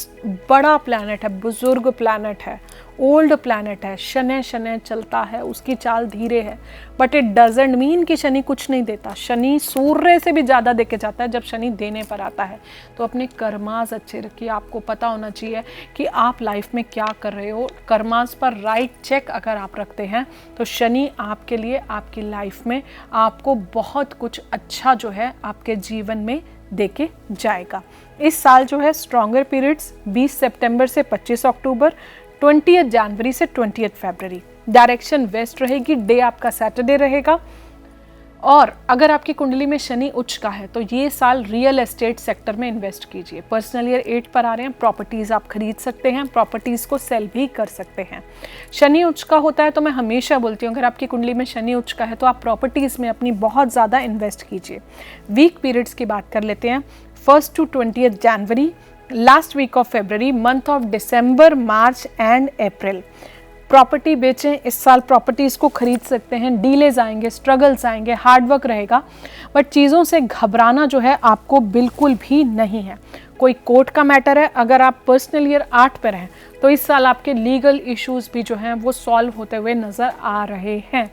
बड़ा प्लैनेट है, बुजुर्ग प्लैनेट है, ओल्ड प्लैनेट है, शनै शनै चलता है, उसकी चाल धीरे है। बट इट डजेंट मीन कि शनि कुछ नहीं देता। शनि सूर्य से भी ज़्यादा देके जाता है जब शनि देने पर आता है। तो अपने कर्मास अच्छे रखिए। आपको पता होना चाहिए कि आप लाइफ में क्या कर रहे हो। कर्मास पर राइट चेक अगर आप रखते हैं तो शनि आपके लिए, आपकी लाइफ में आपको बहुत कुछ अच्छा जो है आपके जीवन में देके जाएगा। इस साल जो है स्ट्रॉन्गर पीरियड्स 20 सितंबर से 25 अक्टूबर, 20 जनवरी से 20 फरवरी। डायरेक्शन वेस्ट रहेगी, डे आपका सैटरडे रहेगा। और अगर आपकी कुंडली में शनि उच्च का है तो ये साल रियल एस्टेट सेक्टर में इन्वेस्ट कीजिए। पर्सनल ईयर 8 पर आ रहे हैं, प्रॉपर्टीज़ आप खरीद सकते हैं, प्रॉपर्टीज़ को सेल भी कर सकते हैं। शनि उच्च का होता है तो मैं हमेशा बोलती हूँ अगर आपकी कुंडली में शनि उच्च का है तो आप प्रॉपर्टीज़ में अपनी बहुत ज़्यादा इन्वेस्ट कीजिए। वीक पीरियड्स की बात कर लेते हैं। 1 to 20 January, last week of February, month of December, March and April. Property बेचें, इस साल प्रॉपर्टीज़ को खरीद सकते हैं। डीलेज आएंगे, स्ट्रगल्स आएंगे, हार्डवर्क रहेगा, बट चीज़ों से घबराना जो है आपको बिल्कुल भी नहीं है। कोई कोर्ट का मैटर है, अगर आप पर्सनल ईयर 8 पर हैं तो इस साल आपके लीगल इश्यूज़ भी जो हैं वो सॉल्व होते हुए नज़र आ रहे हैं।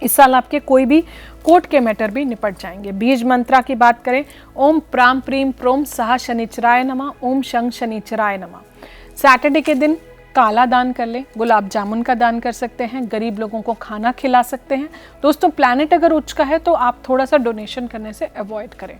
इस साल आपके कोई भी कोर्ट के मैटर भी निपट जाएंगे। बीज मंत्रा की बात करें, ओम प्राम प्रीम प्रोम सह शनिचराय नमः, ओम शं शनिचराय नमः। सैटरडे के दिन काला दान कर लें, गुलाब जामुन का दान कर सकते हैं, गरीब लोगों को खाना खिला सकते हैं। दोस्तों, प्लैनेट अगर उच्च का है तो आप थोड़ा सा डोनेशन करने से अवॉइड करें।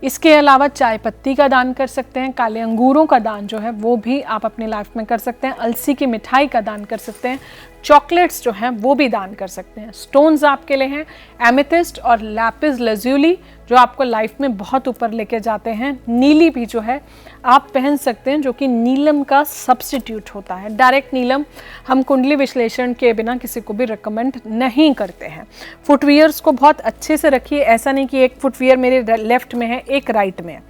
इसके अलावा चाय पत्ती का दान कर सकते हैं, काले अंगूरों का दान जो है वो भी आप अपनी लाइफ में कर सकते हैं, अलसी की मिठाई का दान कर सकते हैं, चॉकलेट्स जो हैं वो भी दान कर सकते हैं। स्टोन्स आपके लिए हैं एमेथिस्ट और लैपिस लैजुली जो आपको लाइफ में बहुत ऊपर लेके जाते हैं। नीली भी जो है आप पहन सकते हैं जो कि नीलम का सब्स्टिट्यूट होता है। डायरेक्ट नीलम हम कुंडली विश्लेषण के बिना किसी को भी रिकमेंड नहीं करते हैं। फुटवियर्स को बहुत अच्छे से रखिए, ऐसा नहीं कि एक फुटवियर मेरे लेफ्ट में है एक राइट में है।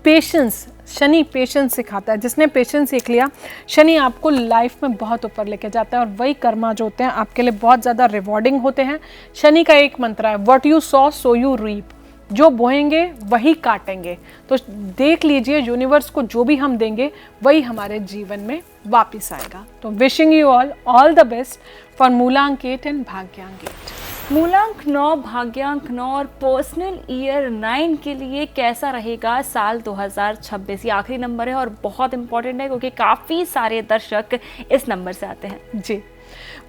पेशेंस, शनि पेशेंस सिखाता है। जिसने पेशेंस सीख लिया, शनि आपको लाइफ में बहुत ऊपर लेके जाता है और वही कर्मा जो होते हैं आपके लिए बहुत ज़्यादा रिवॉर्डिंग होते हैं। शनि का एक मंत्र है, what you sow so you reap, जो बोएंगे वही काटेंगे। तो देख लीजिए, यूनिवर्स को जो भी हम देंगे वही हमारे जीवन में वापस आएगा। तो wishing you all the best for मूलांक 8 एंड भाग्यांक 8। मूलांक 9, भाग्यांक 9 और पर्सनल ईयर 9 के लिए कैसा रहेगा साल 2026? ये आखिरी नंबर है और बहुत इंपॉर्टेंट है क्योंकि काफ़ी सारे दर्शक इस नंबर से आते हैं। जी,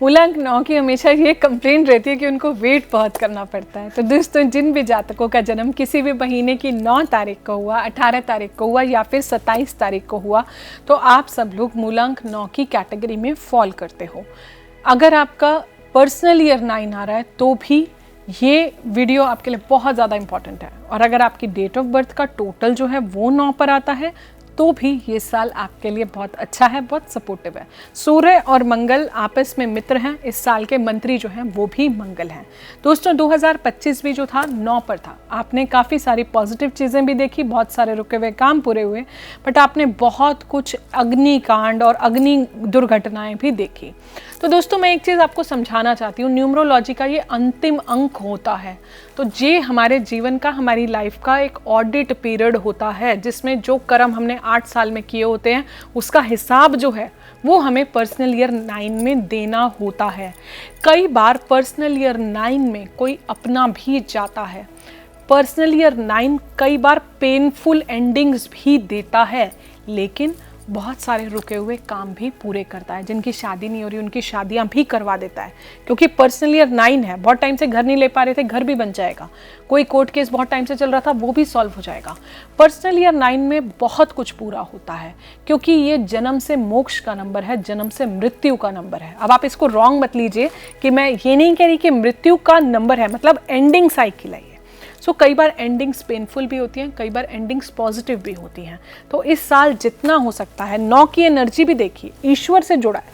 मूलांक 9 की हमेशा ये कंप्लेंट रहती है कि उनको वेट बहुत करना पड़ता है। तो दोस्तों, जिन भी जातकों का जन्म किसी भी महीने की 9 तारीख को हुआ, 18 तारीख को हुआ या फिर 27 तारीख को हुआ, तो आप सब लोग मूलांक 9 की कैटेगरी में फॉल करते हो। अगर आपका पर्सनल ईयर 9 आ रहा है तो भी ये वीडियो आपके लिए बहुत ज़्यादा इंपॉर्टेंट है। और अगर आपकी डेट ऑफ बर्थ का टोटल जो है वो 9 पर आता है तो भी ये साल आपके लिए बहुत अच्छा है, बहुत सपोर्टिव है। सूर्य और मंगल आपस में मित्र हैं, इस साल के मंत्री जो हैं वो भी मंगल हैं। दोस्तों 2025 भी जो था 9 पर था, आपने काफ़ी सारी पॉजिटिव चीज़ें भी देखी, बहुत सारे रुके हुए काम पूरे हुए, बट आपने बहुत कुछ अग्निकांड और अग्नि दुर्घटनाएं भी देखी। तो दोस्तों मैं एक चीज़ आपको समझाना चाहती हूँ, न्यूमरोलॉजी का ये अंतिम अंक होता है, तो ये हमारे जीवन का, हमारी लाइफ का एक ऑडिट पीरियड होता है, जिसमें जो कर्म हमने 8 साल में किए होते हैं उसका हिसाब जो है वो हमें पर्सनल ईयर 9 में देना होता है। कई बार पर्सनल ईयर 9 में कोई अपना भी जाता है। पर्सनल ईयर 9 कई बार पेनफुल एंडिंग्स भी देता है, लेकिन बहुत सारे रुके हुए काम भी पूरे करता है। जिनकी शादी नहीं हो रही उनकी शादियां भी करवा देता है, क्योंकि पर्सनल ईयर 9 है। बहुत टाइम से घर नहीं ले पा रहे थे, घर भी बन जाएगा। कोई कोर्ट केस बहुत टाइम से चल रहा था, वो भी सॉल्व हो जाएगा। पर्सनल ईयर 9 में बहुत कुछ पूरा होता है, क्योंकि ये जन्म से मोक्ष का नंबर है, जन्म से मृत्यु का नंबर है। अब आप इसको रॉन्ग मत लीजिए कि मैं ये नहीं कह रही कि मृत्यु का नंबर है, मतलब एंडिंग साइकिल है। सो कई बार एंडिंग्स पेनफुल भी होती हैं, कई बार एंडिंग्स पॉजिटिव भी होती हैं। तो इस साल जितना हो सकता है, 9 की एनर्जी भी देखिए, ईश्वर से जुड़ा है,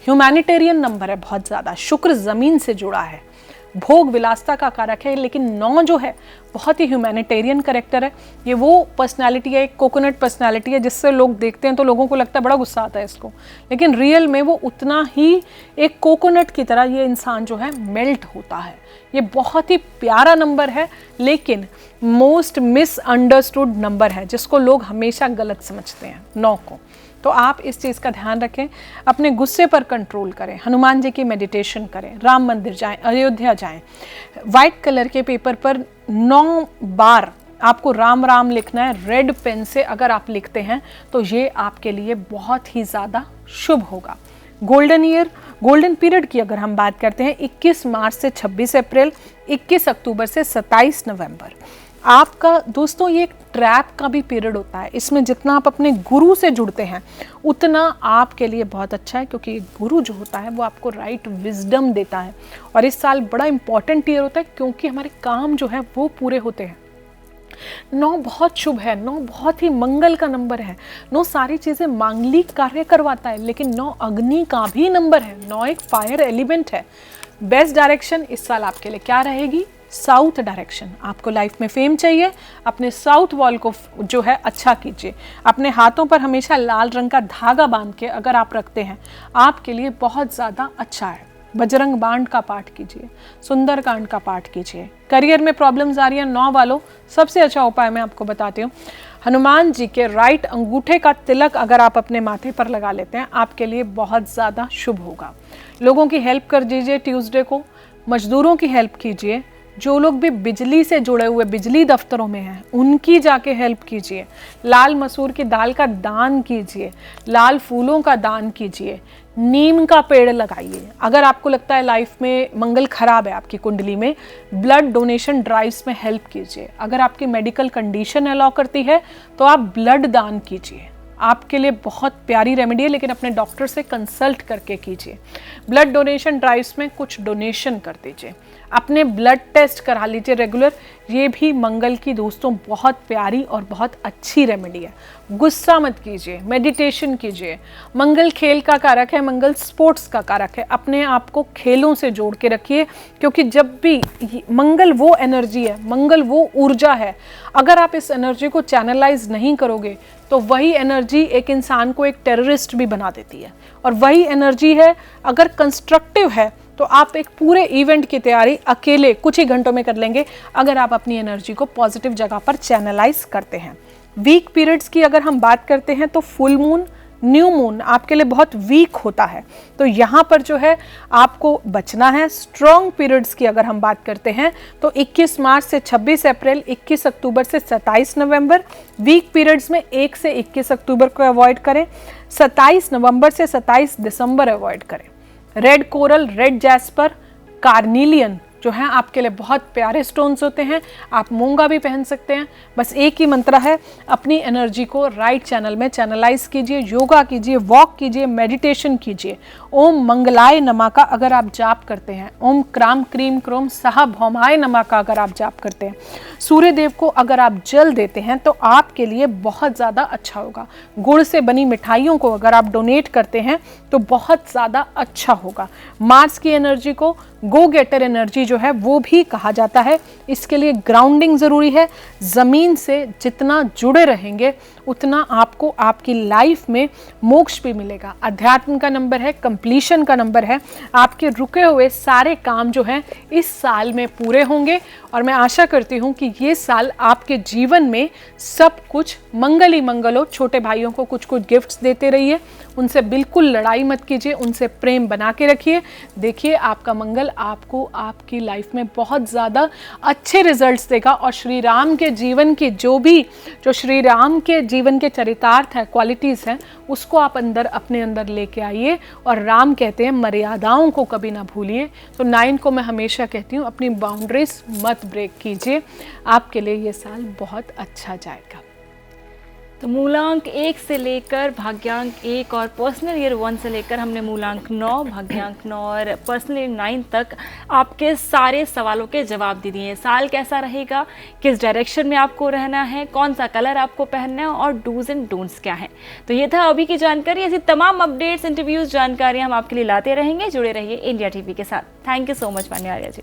ह्यूमैनिटेरियन नंबर है बहुत ज़्यादा, शुक्र ज़मीन से जुड़ा है, भोग विलासता का कारक है, लेकिन 9 जो है बहुत ही ह्यूमैनिटेरियन करेक्टर है। ये वो पर्सनालिटी है, एक कोकोनट पर्सनालिटी है, जिससे लोग देखते हैं तो लोगों को लगता है बड़ा गुस्सा आता है इसको, लेकिन रियल में वो उतना ही एक कोकोनट की तरह ये इंसान जो है मेल्ट होता है। ये बहुत ही प्यारा नंबर है, लेकिन मोस्ट मिसअंडरस्टूड नंबर है, जिसको लोग हमेशा गलत समझते हैं 9 को। तो आप इस चीज़ का ध्यान रखें, अपने गुस्से पर कंट्रोल करें, हनुमान जी की मेडिटेशन करें, राम मंदिर जाएं, अयोध्या जाएं। वाइट कलर के पेपर पर 9 बार आपको राम राम लिखना है। रेड पेन से अगर आप लिखते हैं तो ये आपके लिए बहुत ही ज़्यादा शुभ होगा। गोल्डन ईयर, गोल्डन पीरियड की अगर हम बात करते हैं, 21 मार्च से 26 अप्रैल, 21 अक्टूबर से 27 नवंबर, आपका दोस्तों ये एक ट्रैप का भी पीरियड होता है। इसमें जितना आप अपने गुरु से जुड़ते हैं उतना आपके लिए बहुत अच्छा है, क्योंकि गुरु जो होता है वो आपको राइट विजडम देता है। और इस साल बड़ा इंपॉर्टेंट ईयर होता है, क्योंकि हमारे काम जो है वो पूरे होते हैं। 9 बहुत शुभ है, 9 बहुत ही मंगल का नंबर है, 9 सारी चीज़ें मांगलिक कार्य करवाता है, लेकिन 9 अग्नि का भी नंबर है, 9 एक फायर एलिमेंट है। बेस्ट डायरेक्शन इस साल आपके लिए क्या रहेगी? South direction. आपको लाइफ में फेम चाहिए, अपने साउथ वॉल को जो है अच्छा कीजिए। अपने हाथों पर हमेशा लाल रंग का धागा बांध के अगर आप रखते हैं, आपके लिए बहुत ज़्यादा अच्छा है। बजरंग बाण का पाठ कीजिए, सुंदरकांड का पाठ कीजिए। करियर में प्रॉब्लम्स आ रही हैं 9 वालों, सबसे अच्छा उपाय मैं आपको बताती हूँ, हनुमान जी के राइट अंगूठे का तिलक अगर आप अपने माथे पर लगा लेते हैं, आपके लिए बहुत ज़्यादा शुभ होगा। लोगों की हेल्प कर दीजिए ट्यूसडे को, मजदूरों की हेल्प कीजिए। जो लोग भी बिजली से जुड़े हुए बिजली दफ्तरों में हैं उनकी जाके हेल्प कीजिए। लाल मसूर की दाल का दान कीजिए, लाल फूलों का दान कीजिए, नीम का पेड़ लगाइए। अगर आपको लगता है लाइफ में मंगल खराब है आपकी कुंडली में, ब्लड डोनेशन ड्राइव्स में हेल्प कीजिए। अगर आपकी मेडिकल कंडीशन अलाउ करती है तो आप ब्लड दान कीजिए, आपके लिए बहुत प्यारी रेमेडी है, लेकिन अपने डॉक्टर से कंसल्ट करके कीजिए। ब्लड डोनेशन ड्राइव्स में कुछ डोनेशन कर दीजिए, अपने ब्लड टेस्ट करा लीजिए रेगुलर। ये भी मंगल की दोस्तों बहुत प्यारी और बहुत अच्छी रेमेडी है। गुस्सा मत कीजिए, मेडिटेशन कीजिए। मंगल खेल का कारक है, मंगल स्पोर्ट्स का कारक है। अपने आप को खेलों से जोड़ के रखिए, क्योंकि जब भी मंगल वो एनर्जी है, मंगल वो ऊर्जा है, अगर आप इस एनर्जी को चैनलाइज नहीं करोगे तो वही एनर्जी एक इंसान को एक टेररिस्ट भी बना देती है। और वही एनर्जी है अगर कंस्ट्रक्टिव है तो आप एक पूरे इवेंट की तैयारी अकेले कुछ ही घंटों में कर लेंगे, अगर आप अपनी एनर्जी को पॉजिटिव जगह पर चैनलाइज करते हैं। वीक पीरियड्स की अगर हम बात करते हैं तो फुल मून, न्यू मून आपके लिए बहुत वीक होता है, तो यहाँ पर जो है आपको बचना है। स्ट्रॉन्ग पीरियड्स की अगर हम बात करते हैं तो 21 मार्च से 26 अप्रैल, 21 अक्टूबर से 27 नवंबर। वीक पीरियड्स में 1 से 21 अक्टूबर को अवॉइड करें, 27 नवंबर से 27 दिसंबर अवॉइड करें। Red coral, red jasper, carnelian, जो हैं आपके लिए बहुत प्यारे स्टोन्स होते हैं। आप मूंगा भी पहन सकते हैं। बस एक ही मंत्र है, अपनी एनर्जी को राइट चैनल में चैनलाइज कीजिए, योगा कीजिए, वॉक कीजिए, मेडिटेशन कीजिए। ओम मंगलाय नमः का अगर आप जाप करते हैं, ओम क्राम क्रीम क्रोम सह भौमाय नमः का अगर आप जाप करते हैं, सूर्य देव को अगर आप जल देते हैं तो आपके लिए बहुत ज़्यादा अच्छा होगा। गुड़ से बनी मिठाइयों को अगर आप डोनेट करते हैं तो बहुत ज़्यादा अच्छा होगा। मार्स की एनर्जी को गो गेटर एनर्जी जो है वो भी कहा जाता है। इसके लिए ग्राउंडिंग ज़रूरी है। ज़मीन से जितना जुड़े रहेंगे उतना आपको आपकी लाइफ में मोक्ष भी मिलेगा। अध्यात्म का नंबर है, कंप्लीशन का नंबर है। आपके रुके हुए सारे काम जो हैं इस साल में पूरे होंगे और मैं आशा करती हूँ कि ये साल आपके जीवन में सब कुछ मंगल ही मंगल हो। छोटे भाइयों को कुछ कुछ गिफ्ट्स देते रहिए, उनसे बिल्कुल लड़ाई मत कीजिए, उनसे प्रेम बना के रखिए। देखिए आपका मंगल आपको आपकी लाइफ में बहुत ज़्यादा अच्छे रिजल्ट्स देगा और श्री राम के जीवन की जो श्री राम के जीवन के चरितार्थ है, क्वालिटीज़ हैं, उसको आप अपने अंदर लेके आइए। और राम कहते हैं मर्यादाओं को कभी ना भूलिए। तो 9 को मैं हमेशा कहती हूँ अपनी बाउंड्रीज मत ब्रेक कीजिए। आपके लिए ये साल बहुत अच्छा जाएगा। तो मूलांक 1 से लेकर भाग्यांक 1 और पर्सनल ईयर 1 से लेकर हमने मूलांक 9, भाग्यांक 9 और पर्सनल ईयर 9 तक आपके सारे सवालों के जवाब दे दिए। साल कैसा रहेगा, किस डायरेक्शन में आपको रहना है, कौन सा कलर आपको पहनना है और डूज एंड डोंट्स क्या हैं। तो ये था अभी की जानकारी। ऐसी तमाम अपडेट्स, इंटरव्यूज़, जानकारियाँ हम आपके लिए लाते रहेंगे। जुड़े रहिए इंडिया टीवी के साथ। थैंक यू सो मच मान्य आर्या जी।